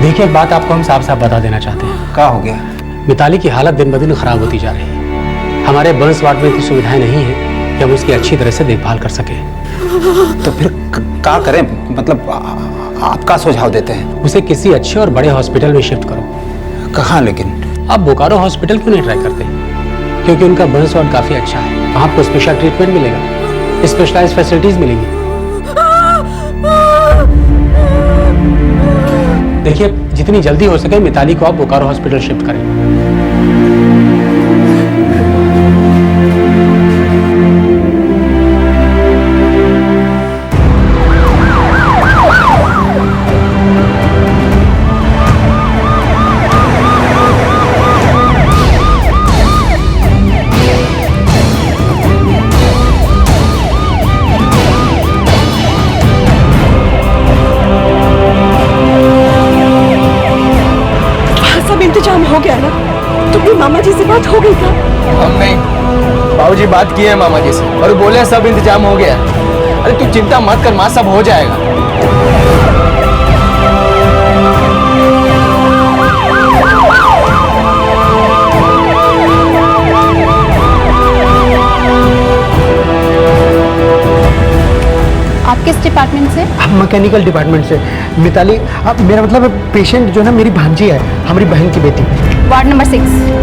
देखिए, एक बात आपको हम साफ साफ बता देना चाहते हैं। क्या हो गया? मिताली की हालत दिन ब दिन खराब होती जा रही है। हमारे बर्न्स वार्ड में इतनी सुविधाएं नहीं है कि हम उसकी अच्छी तरह से देखभाल कर सके। तो फिर क्या करें? मतलब आप क्या सुझाव देते हैं? उसे किसी अच्छे और बड़े हॉस्पिटल में शिफ्ट करो। कहाँ लेकिन? आप बोकारो हॉस्पिटल क्यों नहीं ट्राई करते? क्योंकि उनका बर्न्स वार्ड काफी अच्छा है। वहाँ आपको स्पेशल ट्रीटमेंट मिलेगा, स्पेशलाइज्ड फैसिलिटीज मिलेंगी। देखिए, जितनी जल्दी हो सके मिताली को आप बोकारो हॉस्पिटल शिफ्ट करें। इंतजाम हो गया ना? तुम्हारी मामा जी से बात हो गई क्या? हम नहीं, बाबूजी बात किए हैं मामा जी से और बोले सब इंतजाम हो गया। अरे तू चिंता मत कर माँ, सब हो जाएगा। आप किस डिपार्टमेंट से? मैकेनिकल डिपार्टमेंट से। मिताली, मेरा मतलब पेशेंट जो है ना मेरी भांजी है, हमारी बहन की बेटी। Ward number 6।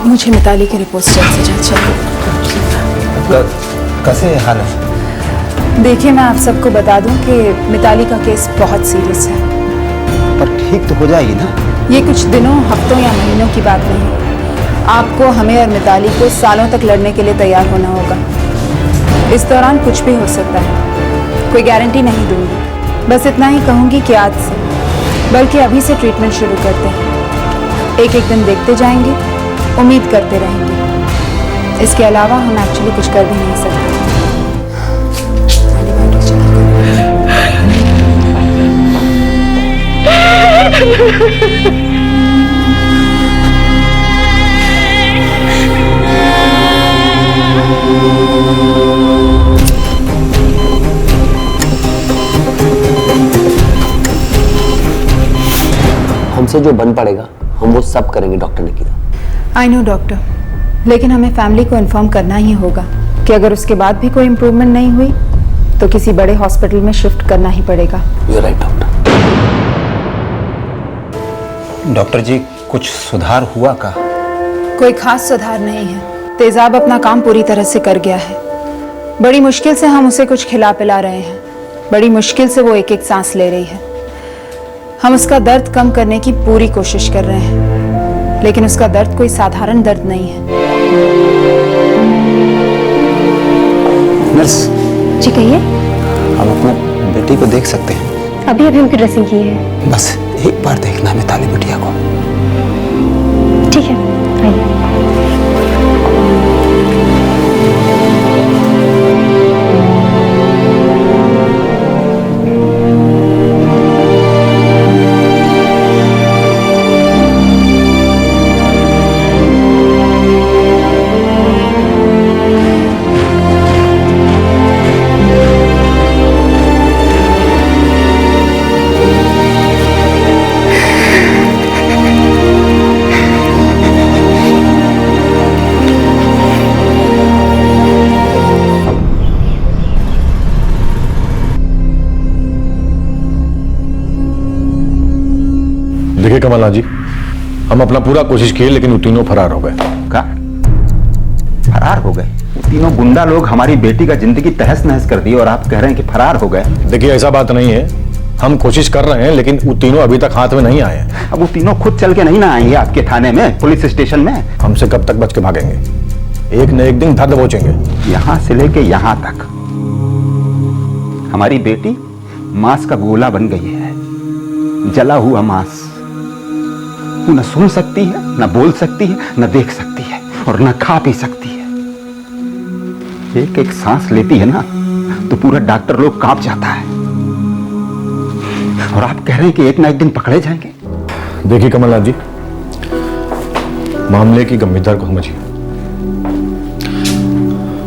मुझे मिताली की रिपोर्ट जल्द से जल्द चाहिए। कैसे हाल है? देखिए, मैं आप सबको बता दूं कि मिताली का केस बहुत सीरियस है। पर ठीक तो हो जाएगी ना? ये कुछ दिनों, हफ्तों या महीनों की बात नहीं। आपको, हमें और मिताली को सालों तक लड़ने के लिए तैयार होना होगा। इस दौरान कुछ भी हो सकता है, कोई गारंटी नहीं दूंगी। बस इतना ही कहूंगी कि आज से, बल्कि अभी से ट्रीटमेंट शुरू करते हैं। एक एक दिन देखते जाएंगे, उम्मीद करते रहेंगे। इसके अलावा हम एक्चुअली कुछ कर भी नहीं सकते। हमसे जो बन पड़ेगा हम वो सब करेंगे, डॉक्टर ने कहा। आई नो डॉक्टर, लेकिन हमें फैमिली को इन्फॉर्म करना ही होगा कि अगर उसके बाद भी कोई इम्प्रूवमेंट नहीं हुई तो किसी बड़े हॉस्पिटल में शिफ्ट करना ही पड़ेगा। You are right doctor. Doctor जी, कुछ सुधार हुआ का? कोई खास सुधार नहीं है। तेजाब अपना काम पूरी तरह से कर गया है। बड़ी मुश्किल से हम उसे कुछ खिला पिला रहे हैं। बड़ी मुश्किल से वो एक एक सांस ले रही है। हम उसका दर्द कम करने की पूरी कोशिश कर रहे हैं, लेकिन उसका दर्द कोई साधारण दर्द नहीं है। नर्स जी कहिए। हम अपना बेटी को देख सकते हैं? अभी अभी उनकी ड्रेसिंग की है। बस एक बार देखना है मिताली बिटिया को। ठीक है, आइए। देखिए कमलनाथ जी, हम अपना पूरा कोशिश किए लेकिन वो तीनों फरार हो गए। क्या? फरार हो गए? तीनों गुंडा लोग हमारी बेटी का जिंदगी तहस नहस कर दी और आप कह रहे हैं कि फरार हो गए? देखिए ऐसा बात नहीं है, हम कोशिश कर रहे हैं लेकिन वो तीनों अभी तक हाथ में नहीं आए हैं। अब वो तीनों खुद चल के नहीं ना आएंगे आपके थाने में, पुलिस स्टेशन में? हमसे कब तक बच के भागेंगे? एक न एक दिन धर दबोचेंगे। यहाँ से लेके यहाँ तक हमारी बेटी मांस का गोला बन गई है, जला हुआ मांस। वो न सुन सकती है, न बोल सकती है, न देख सकती है और न खा पी सकती है। एक एक सांस लेती है ना तो पूरा डॉक्टर लोग कांप जाता है। और आप कह रहे हैं कि एक ना एक दिन पकड़े जाएंगे। देखिए कमलनाथ जी, मामले की गंभीरता को समझिए।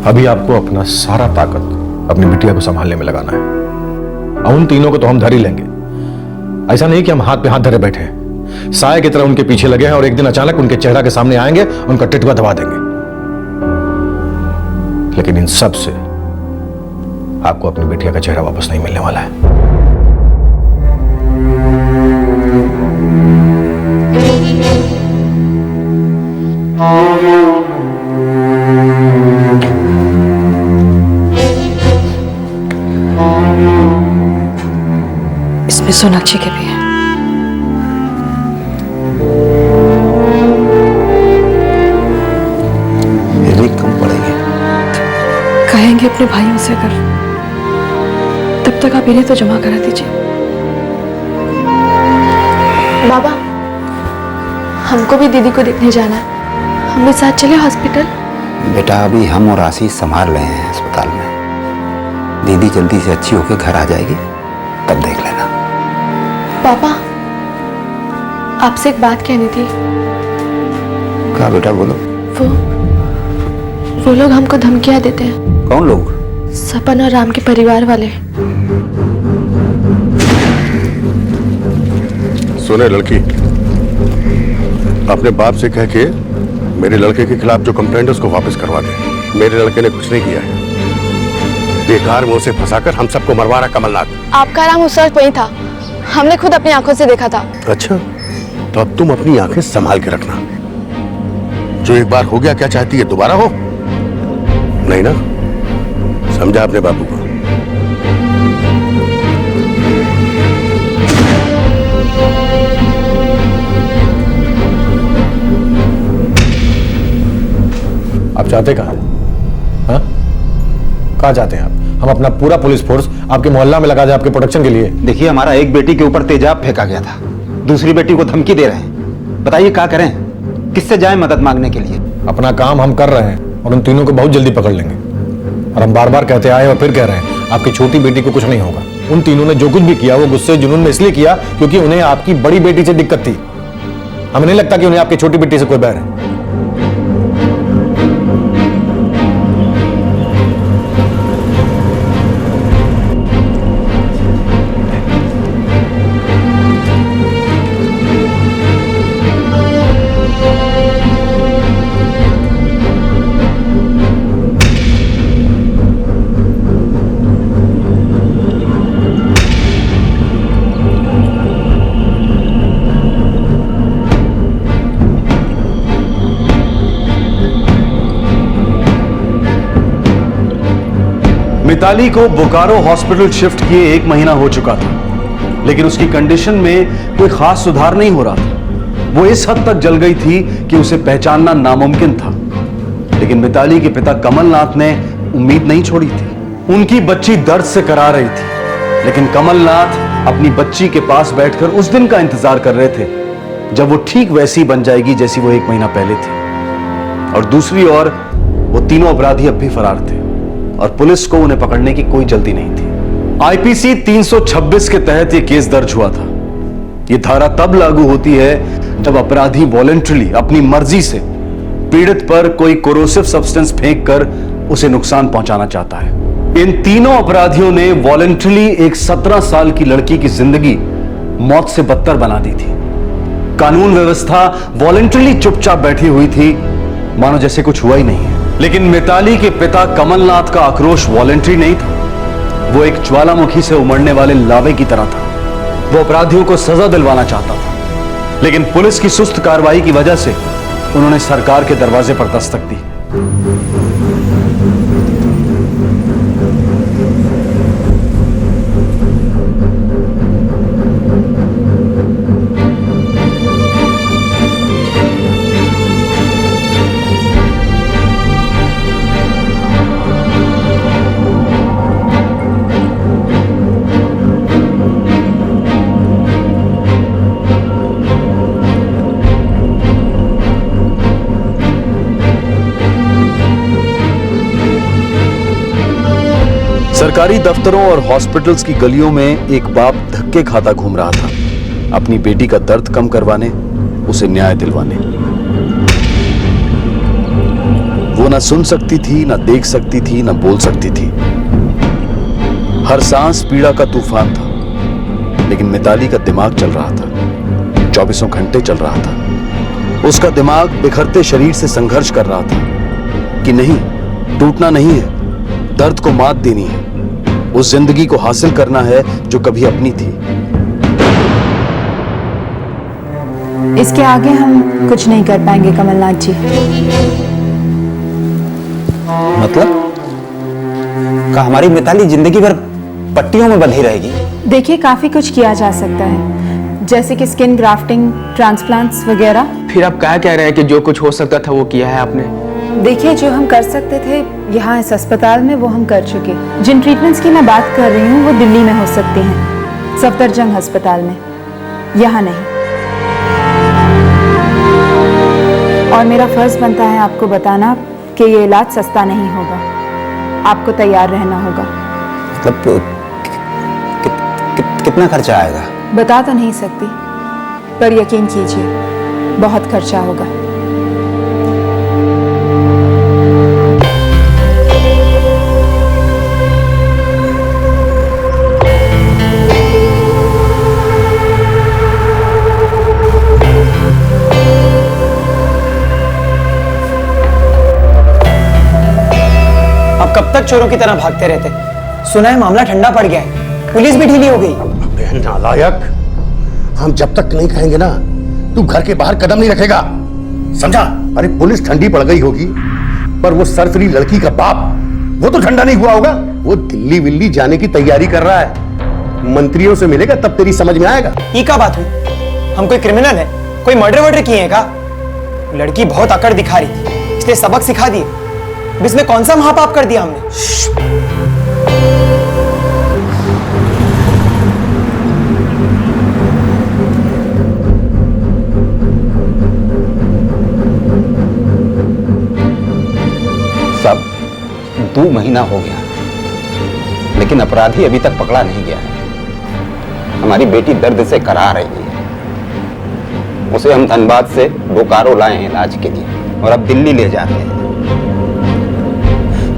अभी आपको अपना सारा ताकत अपनी बिटिया को संभालने में लगाना है। और उन तीनों को तो हम धर ही लेंगे। ऐसा नहीं कि हम हाथ पे हाथ धरे बैठे हैं, साए की तरह उनके पीछे लगे हैं और एक दिन अचानक उनके चेहरा के सामने आएंगे, उनका टिटवा दबा देंगे। लेकिन इन सब से आपको अपनी बिटिया का चेहरा वापस नहीं मिलने वाला है। इसमें सोनाक्षी के भी है। कम पड़ेंगे। कहेंगे अपने भाइयों से अगर, तब तक आप इन्हें तो जमा करा दीजिए। बाबा, हमको भी दीदी को देखने जाना है, हम भी साथ चले हॉस्पिटल। बेटा अभी हम और आशीष संभाल रहे हैं अस्पताल में। दीदी जल्दी से अच्छी होकर घर आ जाएगी, तब देख लेना। पापा, आपसे एक बात कहनी थी। क्या बेटा, बोलो। वो लोग हमको धमकियां देते हैं। कौन लोग? सपन और राम के परिवार वाले। सुने लड़की, अपने बाप से कह के मेरे लड़के के खिलाफ जो कंप्लेंट है उसको वापस करवा दे। मेरे लड़के ने कुछ नहीं किया है। बेकार में उसे फंसाकर हम सबको मरवा रहा कमलनाथ। आपका राम उस वक्त वही था, हमने खुद अपनी आंखों से देखा था। अच्छा, तो अब तुम अपनी आंखें संभाल के रखना। जो एक बार हो गया, क्या चाहती है दोबारा हो? नहीं ना? समझा अपने बाबू को। आप चाहते कहाँ हैं? हाँ? कहाँ चाहते हैं आप? हम अपना पूरा पुलिस फोर्स आपके मोहल्ला में लगा दें आपके प्रोटेक्शन के लिए। देखिए, हमारा एक बेटी के ऊपर तेजाब फेंका गया था, दूसरी बेटी को धमकी दे रहे हैं। बताइए क्या करें, किससे जाएं मदद मांगने के लिए? अपना काम हम कर रहे हैं और उन तीनों को बहुत जल्दी पकड़ लेंगे। और हम बार बार कहते आए और फिर कह रहे हैं, आपकी छोटी बेटी को कुछ नहीं होगा। उन तीनों ने जो कुछ भी किया वो गुस्से जुनून में इसलिए किया क्योंकि उन्हें आपकी बड़ी बेटी से दिक्कत थी। हमें नहीं लगता कि उन्हें आपकी छोटी बेटी से कोई बैर है। मिताली को बोकारो हॉस्पिटल शिफ्ट किए 1 महीना हो चुका था, लेकिन उसकी कंडीशन में कोई खास सुधार नहीं हो रहा था। वो इस हद तक जल गई थी कि उसे पहचानना नामुमकिन था। लेकिन मिताली के पिता कमलनाथ ने उम्मीद नहीं छोड़ी थी। उनकी बच्ची दर्द से करा रही थी, लेकिन कमलनाथ अपनी बच्ची के पास बैठकर उस दिन का इंतजार कर रहे थे जब वो ठीक वैसी बन जाएगी जैसी वो 1 महीना पहले थी। और दूसरी ओर वो तीनों अपराधी अब भी फरार थे और पुलिस को उन्हें पकड़ने की कोई जल्दी नहीं थी। आईपीसी 326 के तहत यह केस दर्ज हुआ था। यह धारा तब लागू होती है जब अपराधी वॉलंटरली अपनी मर्जी से पीड़ित पर कोई कोरोसिव सब्सटेंस फेंककर उसे नुकसान पहुंचाना चाहता है। इन तीनों अपराधियों ने वॉलंटरली एक 17 साल की लड़की की जिंदगी मौत से बदतर बना दी थी। कानून व्यवस्था वॉलंटरली चुपचाप बैठी हुई थी, मानो जैसे कुछ हुआ ही नहीं है। लेकिन मिताली के पिता कमलनाथ का आक्रोश वॉलंटरी नहीं था, वो एक ज्वालामुखी से उमड़ने वाले लावे की तरह था। वो अपराधियों को सजा दिलवाना चाहता था, लेकिन पुलिस की सुस्त कार्रवाई की वजह से उन्होंने सरकार के दरवाजे पर दस्तक दी। सरकारी दफ्तरों और हॉस्पिटल्स की गलियों में एक बाप धक्के खाता घूम रहा था, अपनी बेटी का दर्द कम करवाने, उसे न्याय दिलवाने। वो ना सुन सकती थी, ना देख सकती थी, ना बोल सकती थी। हर सांस पीड़ा का तूफान था, लेकिन मिताली का दिमाग चल रहा था, 24 घंटे चल रहा था। उसका दिमाग बिखरते शरीर से संघर्ष कर रहा था कि नहीं, टूटना नहीं है, दर्द को मात देनी है, उस जिंदगी को हासिल करना है जो कभी अपनी थी। इसके आगे हम कुछ नहीं कर पाएंगे कमलनाथ जी। मतलब का हमारी मिताली जिंदगी भर पट्टियों में बंधी रहेगी? देखिए, काफी कुछ किया जा सकता है, जैसे कि स्किन ग्राफ्टिंग, ट्रांसप्लांट्स वगैरह। फिर आप क्या कह रहे हैं कि जो कुछ हो सकता था वो किया है आपने? देखिए, जो हम कर सकते थे यहाँ इस अस्पताल में वो हम कर चुके। जिन ट्रीटमेंट्स की मैं बात कर रही हूँ वो दिल्ली में हो सकती हैं, सफदरजंग अस्पताल में, यहाँ नहीं। और मेरा फर्ज बनता है आपको बताना कि ये इलाज सस्ता नहीं होगा, आपको तैयार रहना होगा। मतलब कितना खर्चा आएगा? बता तो नहीं सकती, पर यकीन कीजिए बहुत खर्चा होगा। कब तक चोरों की तरह भागते रहते? सुना है मामला ठंडा पड़ गया है, पुलिस भी ढीली हो गई। अबे नालायक, हम जब तक नहीं कहेंगे ना, तू घर के बाहर कदम नहीं रखेगा, समझा? अरे पुलिस ठंडी पड़ गई होगी, पर वो सरसरी लड़की का बाप, वो तो ठंडा नहीं हुआ होगा। वो दिल्ली विल्ली जाने की तैयारी कर रहा है, मंत्रियों से मिलेगा तब तेरी समझ में आएगा। ये क्या बात हुई? हम कोई क्रिमिनल है? कोई मर्डर वर्डर किए हैं का? लड़की बहुत अकड़ दिखा रही थी, इसलिए सबक सिखा दिए। इसमें कौन सा महापाप कर दिया हमने? सब 2 महीना हो गया, लेकिन अपराधी अभी तक पकड़ा नहीं गया है। हमारी बेटी दर्द से करा रही है। उसे हम धनबाद से बोकारो लाए हैं इलाज के लिए, और अब दिल्ली ले जा रहे हैं।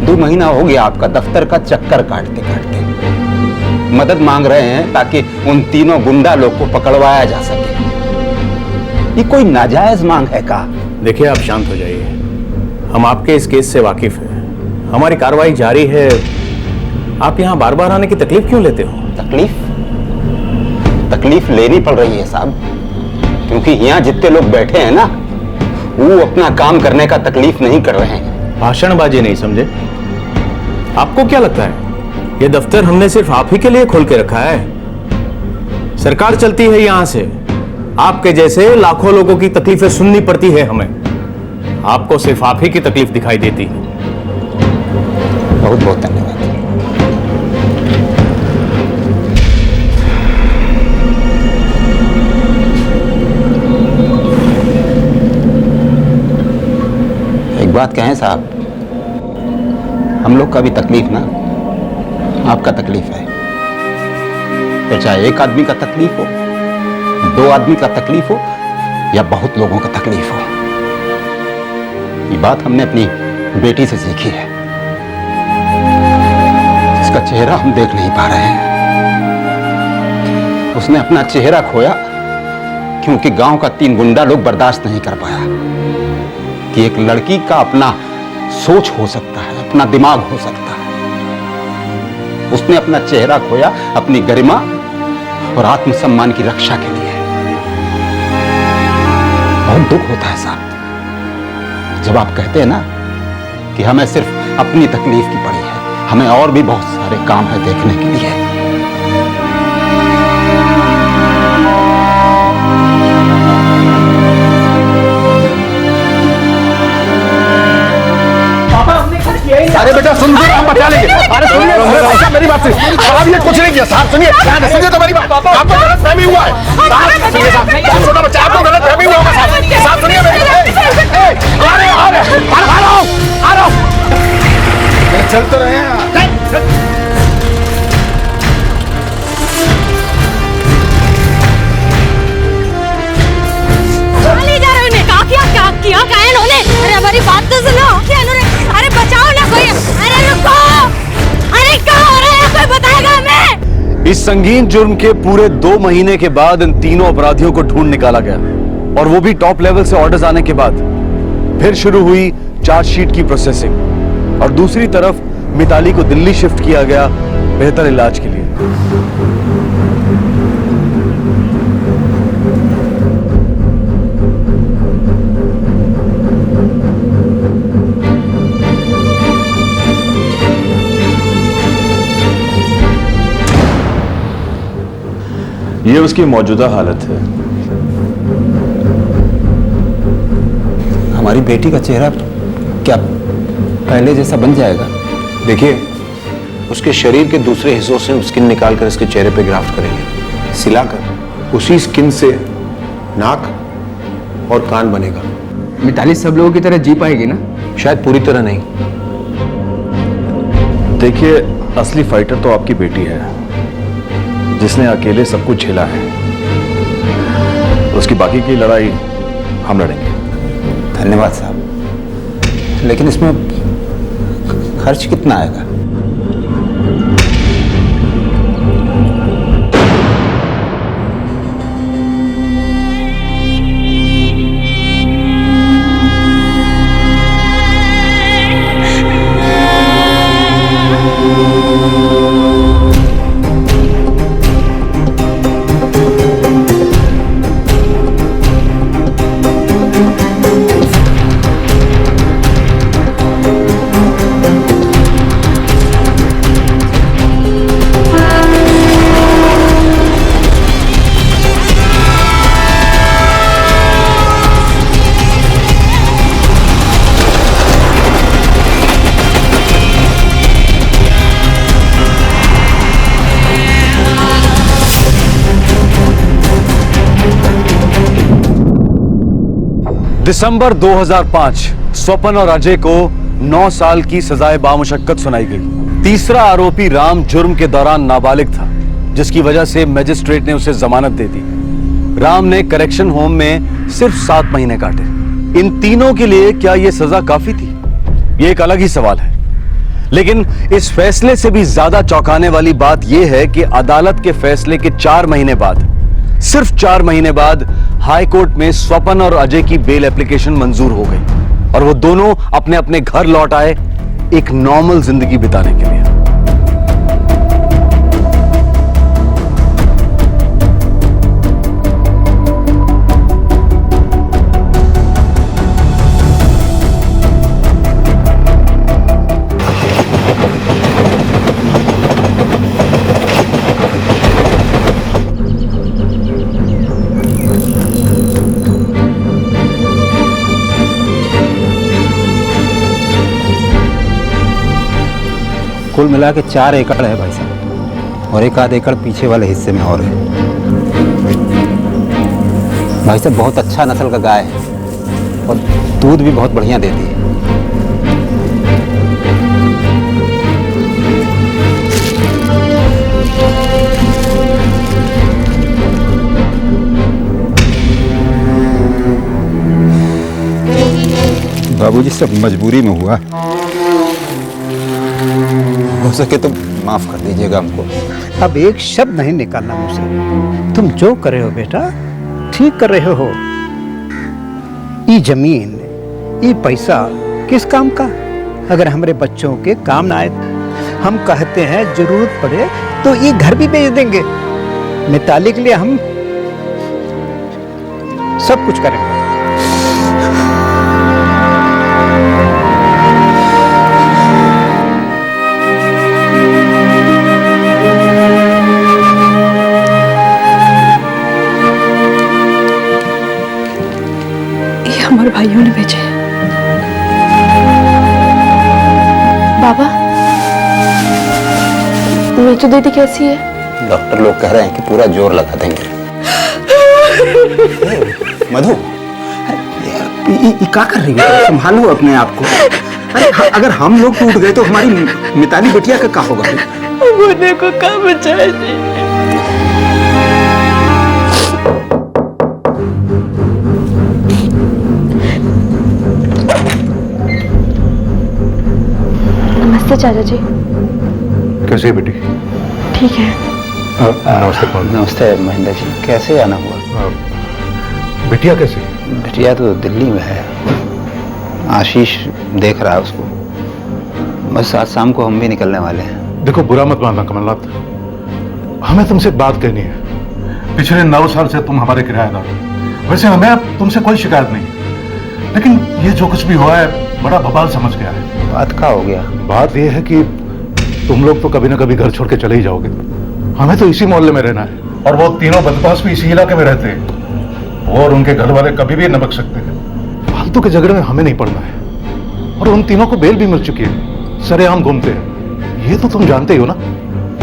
2 महीना हो गया आपका दफ्तर का चक्कर काटते काटते। मदद मांग रहे हैं ताकि उन तीनों गुंडा लोग को पकड़वाया जा सके। ये कोई नाजायज मांग है का? देखिए, आप शांत हो जाइए, हम आपके इस केस से वाकिफ हैं, हमारी कार्रवाई जारी है। आप यहाँ बार बार आने की तकलीफ क्यों लेते हो? तकलीफ लेनी पड़ रही है साहब, क्योंकि यहाँ जितने लोग बैठे हैं ना, वो अपना काम करने का तकलीफ नहीं कर रहे हैं। भाषणबाजी नहीं समझे? आपको क्या लगता है ये दफ्तर हमने सिर्फ आप ही के लिए खोल के रखा है? सरकार चलती है यहां से, आपके जैसे लाखों लोगों की तकलीफें सुननी पड़ती है हमें। आपको सिर्फ आप ही की तकलीफ दिखाई देती है। बहुत बहुत धन्यवाद। एक बात कहें साहब, हम लोग का भी तकलीफ ना आपका तकलीफ है। तो चाहे एक आदमी का तकलीफ हो, 2 आदमी का तकलीफ हो, या बहुत लोगों का तकलीफ हो, ये बात हमने अपनी बेटी से सीखी है। इसका चेहरा हम देख नहीं पा रहे हैं। उसने अपना चेहरा खोया क्योंकि गांव का 3 गुंडा लोग बर्दाश्त नहीं कर पाया कि एक लड़की का अपना सोच हो सकता है, अपना दिमाग हो सकता है। उसने अपना चेहरा खोया अपनी गरिमा और आत्मसम्मान की रक्षा के लिए। बहुत दुख होता है साहब जब आप कहते हैं ना कि हमें सिर्फ अपनी तकलीफ की पड़ी है, हमें और भी बहुत सारे काम है देखने के लिए। अरे बेटा सुन, हम बचा लेंगे। अरे सुनिए मेरी बात सुनिए, साहब ये कुछ नहीं किया साहब, सुनिए सुनिए तो मेरी बात, आपको गलतफहमी हुआ है साहब। सुनिए साहब, छोटा बच्चा, आपको गलतफहमी हुआ होगा साहब। साहब सुनिए मेरी, आ रहे आ रहा हूं। चल तो रहे हैं। इस संगीन जुर्म के पूरे 2 महीने के बाद इन तीनों अपराधियों को ढूंढ निकाला गया, और वो भी टॉप लेवल से ऑर्डर्स आने के बाद। फिर शुरू हुई चार्जशीट की प्रोसेसिंग, और दूसरी तरफ मिताली को दिल्ली शिफ्ट किया गया बेहतर इलाज के लिए। ये उसकी मौजूदा हालत है। हमारी बेटी का चेहरा क्या पहले जैसा बन जाएगा? देखिए, उसके शरीर के दूसरे हिस्सों से स्किन निकालकर इसके चेहरे पे ग्राफ्ट करेंगे, सिलाकर उसी स्किन से नाक और कान बनेगा। मिताली सब लोगों की तरह जी पाएगी ना? शायद पूरी तरह नहीं। देखिए, असली फाइटर तो आपकी बेटी है, जिसने अकेले सब कुछ झेला है। उसकी बाकी की लड़ाई हम लड़ेंगे। धन्यवाद साहब, लेकिन इसमें खर्च कितना आएगा? दिसंबर 2005 स्वपन और अजय को 9 साल की सजाए बामुशक्कत सुनाई गई। तीसरा आरोपी राम जुर्म के दौरान नाबालिग था, जिसकी वजह से मजिस्ट्रेट ने उसे जमानत दे दी। राम ने करेक्शन होम में सिर्फ 7 महीने काटे। इन तीनों के लिए क्या यह सजा काफी थी? यह एक अलग ही सवाल है। लेकिन इस फैसले से भी ज्यादा चौंकाने वाली बात यह है कि अदालत के फैसले के 4 महीने बाद, सिर्फ 4 महीने बाद, हाई कोर्ट में स्वपन और अजय की बेल एप्लीकेशन मंजूर हो गई, और वो दोनों अपने अपने घर लौट आए एक नॉर्मल जिंदगी बिताने के लिए। कुल मिला के 4 एकड़ है भाई साहब, और 1 आध एकड़ पीछे वाले हिस्से में और है। भाई साहब, बहुत अच्छा नस्ल का गाय है, और दूध भी बहुत बढ़िया देती है। बाबूजी, सब मजबूरी में हुआ, हो सके तो माफ कर दीजिएगा हमको। अब एक शब्द नहीं निकालना मुझसे। तुम जो कर रहे हो बेटा, ठीक कर रहे हो। ये जमीन, ये पैसा किस काम का? अगर हमारे बच्चों के काम ना आए, हम कहते हैं जरूरत पड़े तो ये घर भी बेच देंगे। मिताली के लिए हम सब कुछ करेंगे। हमारे भाइयों ने भेजे। बाबा, मीठू दीदी कैसी है? डॉक्टर लोग कह रहे हैं कि पूरा जोर लगा देंगे। मधु, ये क्या कर रही हो? संभालो अपने आप को। अरे अगर हम लोग टूट गए तो हमारी मिताली बिटिया का क्या होगा? मुन्ने को कहाँ बचाएगी? नमस्ते चाचा जी। कैसे बेटी? ठीक है। नमस्ते नमस्ते महेंद्र जी, कैसे आना हुआ? बिटिया कैसे? बिटिया तो दिल्ली में है, आशीष देख रहा है उसको। बस आज शाम को हम भी निकलने वाले हैं। देखो, बुरा मत मानना कमलनाथ, हमें तुमसे एक बात कहनी है। पिछले 9 साल से तुम हमारे किराएदार हो। वैसे हमें अब तुमसे कोई शिकायत नहीं, लेकिन ये जो कुछ भी हुआ है बड़ा बवाल समझ गया है। बात क्या हो गया? बात यह है कि तुम लोग तो कभी ना कभी घर छोड़ के चले ही जाओगे। हमें तो इसी मोहल्ले में रहना है, और वो तीनों बदमाश भी इसी इलाके में रहते हैं। वो और उनके घर वाले कभी भी न बच सकते हैं। फालतू के झगड़े में हमें नहीं पड़ना है। और उन तीनों को बेल भी मिल चुकी है, सरेआम घूमते हैं। ये तो तुम जानते ही हो ना।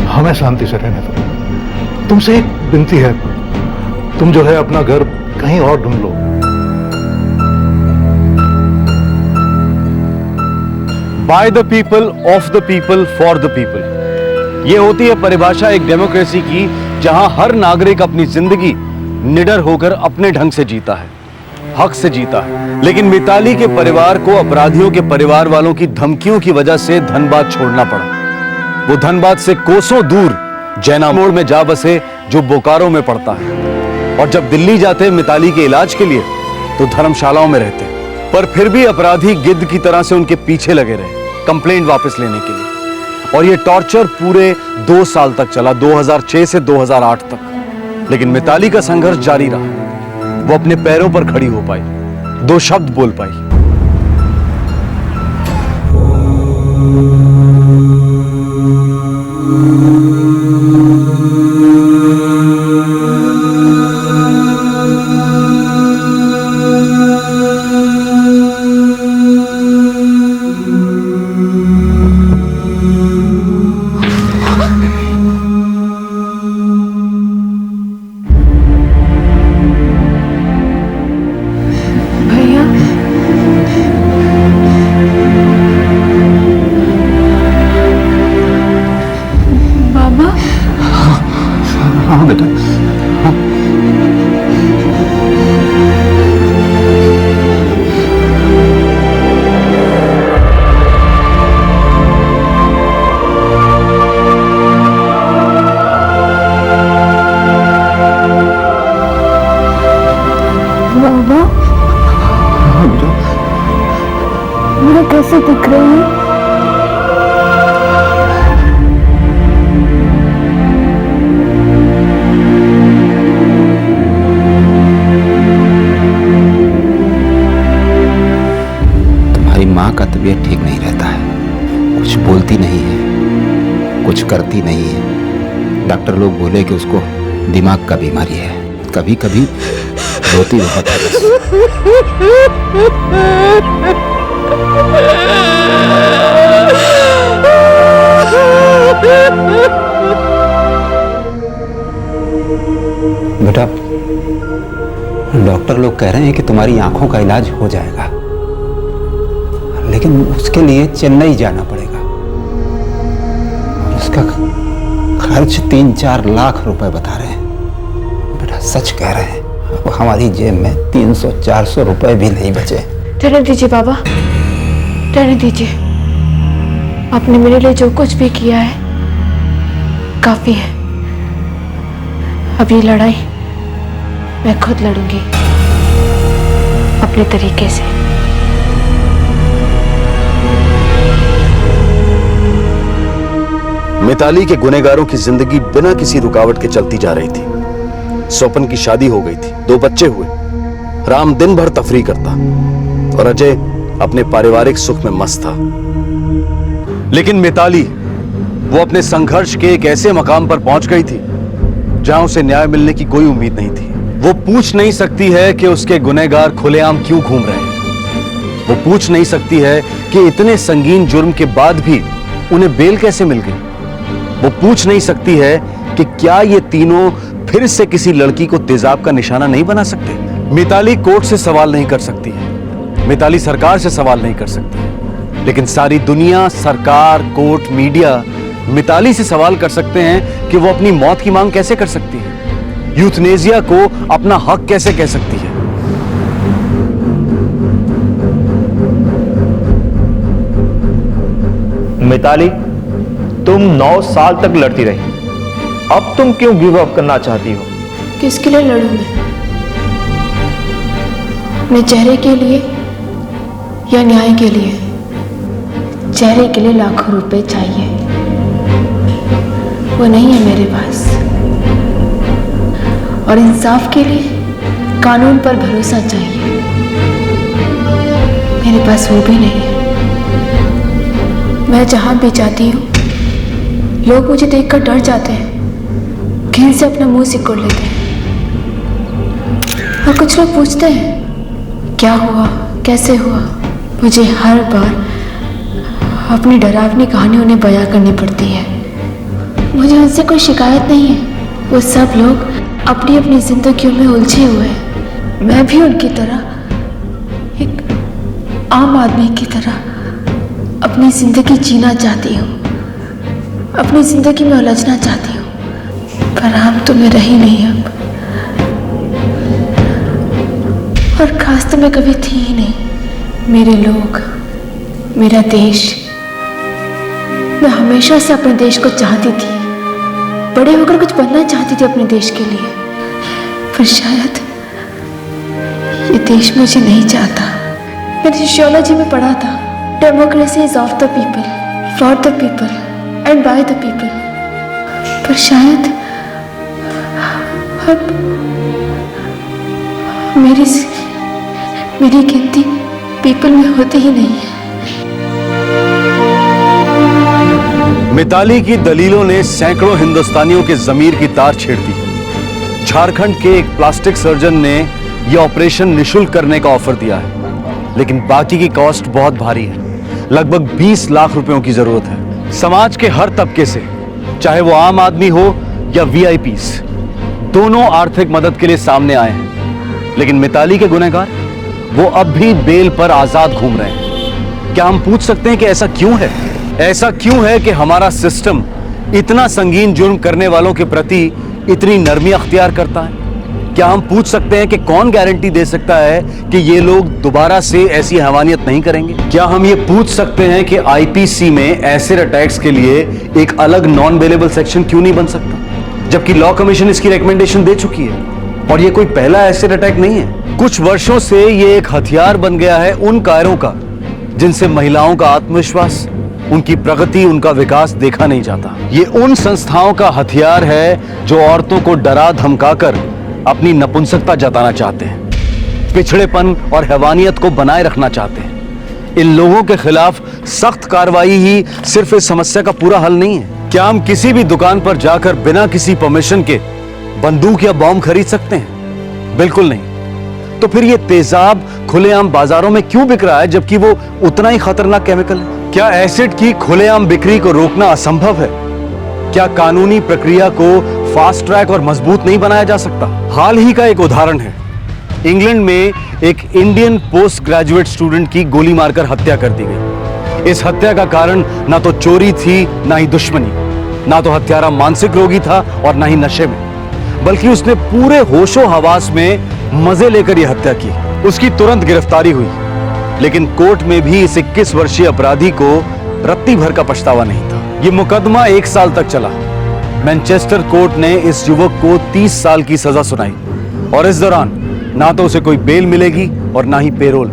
हमें शांति से रहने दो। तुमसे एक विनती है, तुम जो है अपना घर कहीं और ढूंढ लो। By the people, of the people, for the people, ये होती है परिभाषा एक डेमोक्रेसी की, जहां हर नागरिक अपनी जिंदगी निडर होकर अपने ढंग से जीता है, हक से जीता है। लेकिन मिताली के परिवार को अपराधियों के परिवार वालों की धमकियों की वजह से धनबाद छोड़ना पड़ा। वो धनबाद से कोसों दूर जैना मोड़ में जा बसे, जो बोकारो में पड़ता है। और जब दिल्ली जाते मिताली के इलाज के लिए तो धर्मशालाओं में रहते, पर फिर भी अपराधी गिद्ध की तरह से उनके पीछे लगे रहे कंप्लेंट वापस लेने के लिए। और ये टॉर्चर पूरे 2 साल तक चला, 2006 से 2008 तक। लेकिन मिताली का संघर्ष जारी रहा। वो अपने पैरों पर खड़ी हो पाई, 2 शब्द बोल पाई। हाँ बेटा, हाँ। बाबा, हाँ बेटा, मैं कैसे दिख रही हूँ? माँ का तबीयत ठीक नहीं रहता है, कुछ बोलती नहीं है, कुछ करती नहीं है। डॉक्टर लोग बोले कि उसको दिमाग का बीमारी है। कभी कभी रोती बहुत है बस। बेटा, डॉक्टर लोग कह रहे हैं कि तुम्हारी आंखों का इलाज हो जाएगा, लेकिन उसके लिए चेन्नई जाना पड़ेगा। उसका खर्च 3-4 लाख रुपए बता रहे हैं। बेटा सच कह रहे हैं, अब हमारी जेब में 300-400 रुपए भी नहीं बचे। रहने दीजिए बाबा, रहने दीजिए। आपने मेरे लिए जो कुछ भी किया है काफी है। अब ये लड़ाई मैं खुद लड़ूंगी अपने तरीके से। मिताली के गुनहगारों की जिंदगी बिना किसी रुकावट के चलती जा रही थी। स्वपन की शादी हो गई थी, 2 बच्चे हुए। राम दिन भर तफरी करता और अजय अपने पारिवारिक सुख में मस्त था। लेकिन मिताली, वो अपने संघर्ष के एक ऐसे मकाम पर पहुंच गई थी जहां उसे न्याय मिलने की कोई उम्मीद नहीं थी। वो पूछ नहीं सकती है कि उसके गुनहगार खुलेआम क्यों घूम रहे हैं। वो पूछ नहीं सकती है कि इतने संगीन जुर्म के बाद भी उन्हें बेल कैसे मिल गई। वो पूछ नहीं सकती है कि क्या ये तीनों फिर से किसी लड़की को तेजाब का निशाना नहीं बना सकते। मिताली कोर्ट से सवाल नहीं कर सकती है, मिताली सरकार से सवाल नहीं कर सकती है, लेकिन सारी दुनिया, सरकार, कोर्ट, मीडिया मिताली से सवाल कर सकते हैं कि वो अपनी मौत की मांग कैसे कर सकती है, यूथनेसिया को अपना हक कैसे कह सकती है। मिताली, तुम 9 साल तक लड़ती रही, अब तुम क्यों गिव अप करना चाहती हो? किसके लिए लड़ूं मैं? अपने चेहरे के लिए या न्याय के लिए? चेहरे के लिए लाखों रुपए चाहिए, वो नहीं है मेरे पास। और इंसाफ के लिए कानून पर भरोसा चाहिए, मेरे पास वो भी नहीं है। मैं जहां भी जाती हूँ लोग मुझे देखकर डर जाते हैं, घिन से अपना मुंह सिकोड़ लेते हैं। और कुछ लोग पूछते हैं क्या हुआ, कैसे हुआ। मुझे हर बार अपनी डरावनी कहानी उन्हें बयां करनी पड़ती है। मुझे उनसे कोई शिकायत नहीं है, वो सब लोग अपनी अपनी जिंदगियों में उलझे हुए हैं। मैं भी उनकी तरह एक आम आदमी की तरह अपनी जिंदगी जीना चाहती हूँ, अपनी जिंदगी में उलझना चाहती हूँ, पर आम तो मैं रही नहीं अब, और खास तो मैं कभी थी ही नहीं। मेरे लोग, मेरा देश, मैं हमेशा से अपने देश को चाहती थी, बड़े होकर कुछ बनना चाहती थी अपने देश के लिए, पर शायद ये देश मुझे नहीं चाहता। मैंने सोशियोलॉजी में पढ़ा था, democracy is of the people, for the people and bye the people, पर शायद अब मेरी गिनती पीपल में होती ही नहीं है। मिताली की दलीलों ने सैकड़ों हिंदुस्तानियों के जमीर की तार छेड़ दी। झारखंड के एक प्लास्टिक सर्जन ने यह ऑपरेशन निशुल्क करने का ऑफर दिया है, लेकिन बाकी की कॉस्ट बहुत भारी है, लगभग 20 लाख रुपयों की जरूरत है। समाज के हर तबके से, चाहे वो आम आदमी हो या वीआईपीस, दोनों आर्थिक मदद के लिए सामने आए हैं। लेकिन मिताली के गुनहगार वो अब भी बेल पर आजाद घूम रहे हैं। क्या हम पूछ सकते हैं कि ऐसा क्यों है? ऐसा क्यों है कि हमारा सिस्टम इतना संगीन जुर्म करने वालों के प्रति इतनी नरमी अख्तियार करता है? क्या हम पूछ सकते हैं कि कौन गारंटी दे सकता है कि ये लोग दोबारा से ऐसी हैवानियत नहीं करेंगे? क्या हम ये पूछ सकते हैं कि आईपीसी में एसिड अटैक्स के लिए एक अलग नॉन बेलेबल सेक्शन क्यों नहीं बन सकता, जबकि लॉ कमीशन इसकी रिकमेंडेशन दे चुकी है? और ये कोई पहला एसिड अटैक नहीं है। कुछ वर्षों से ये एक हथियार बन गया है उन कायरों का जिनसे महिलाओं का आत्मविश्वास, उनकी प्रगति, उनका विकास देखा नहीं जाता। ये उन संस्थाओं का हथियार है जो औरतों को डरा धमकाकर अपनी नपुंसकता जताना चाहते हैं, पिछड़ेपन और हैवानियत को बनाए रखना चाहते हैं। इन लोगों के खिलाफ सख्त कार्रवाई ही सिर्फ इस समस्या का पूरा हल नहीं है। क्या हम किसी भी दुकान पर जाकर बिना किसी परमिशन के बंदूक या बॉम्ब खरीद सकते हैं? बिल्कुल नहीं। तो फिर ये तेजाब खुलेआम बाजारों में क्यों बिक रहा है, जबकि वो उतना ही खतरनाक केमिकल है? क्या एसिड की खुलेआम बिक्री को रोकना असंभव है? क्या कानूनी प्रक्रिया को फास्ट ट्रैक और मजबूत नहीं बनाया जा सकता? हाल ही का एक उदाहरण है, इंग्लैंड में एक इंडियन पोस्ट ग्रेजुएट स्टूडेंट की गोली मारकर हत्या कर दी गई। इस हत्या का कारण ना तो चोरी थी, ना ही दुश्मनी, ना तो हत्यारा मानसिक रोगी था और ना ही नशे में, बल्कि उसने पूरे होशो हवास में मजे लेकर यह हत्या की। उसकी तुरंत गिरफ्तारी हुई, लेकिन कोर्ट में भी इस 21 वर्षीय अपराधी को रत्ती भर का पछतावा नहीं था। यह मुकदमा 1 साल तक चला। मैनचेस्टर कोर्ट ने इस युवक को 30 साल की सजा सुनाई और इस दौरान ना तो उसे कोई बेल मिलेगी और ना ही पेरोल।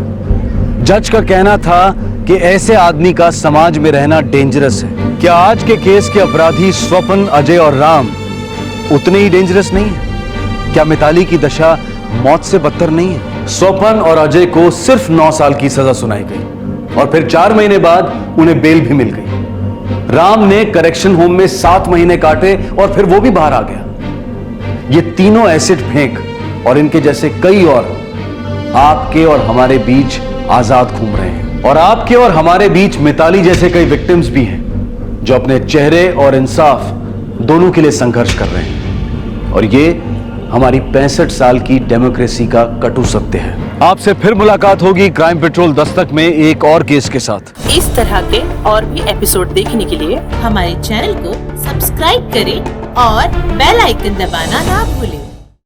जज का कहना था कि ऐसे आदमी का समाज में रहना डेंजरस है। क्या आज के केस के अपराधी स्वपन, अजय और राम उतने ही डेंजरस नहीं है? क्या मिताली की दशा मौत से बदतर नहीं है? स्वपन और अजय को सिर्फ 9 साल की सजा सुनाई गई और फिर 4 महीने बाद उन्हें बेल भी मिल गई। राम ने करेक्शन होम में 7 महीने काटे और फिर वो भी बाहर आ गया। ये तीनों एसिड फेंक और इनके जैसे कई और आपके और हमारे बीच आजाद घूम रहे हैं। और आपके और हमारे बीच मिताली जैसे कई विक्टिम्स भी हैं जो अपने चेहरे और इंसाफ दोनों के लिए संघर्ष कर रहे हैं। और ये हमारी 65 साल की डेमोक्रेसी का कटु सत्य है। आपसे फिर मुलाकात होगी क्राइम पेट्रोल दस्तक में एक और केस के साथ। इस तरह के और भी एपिसोड देखने के लिए हमारे चैनल को सब्सक्राइब करें और बेल आइकन दबाना ना भूलें।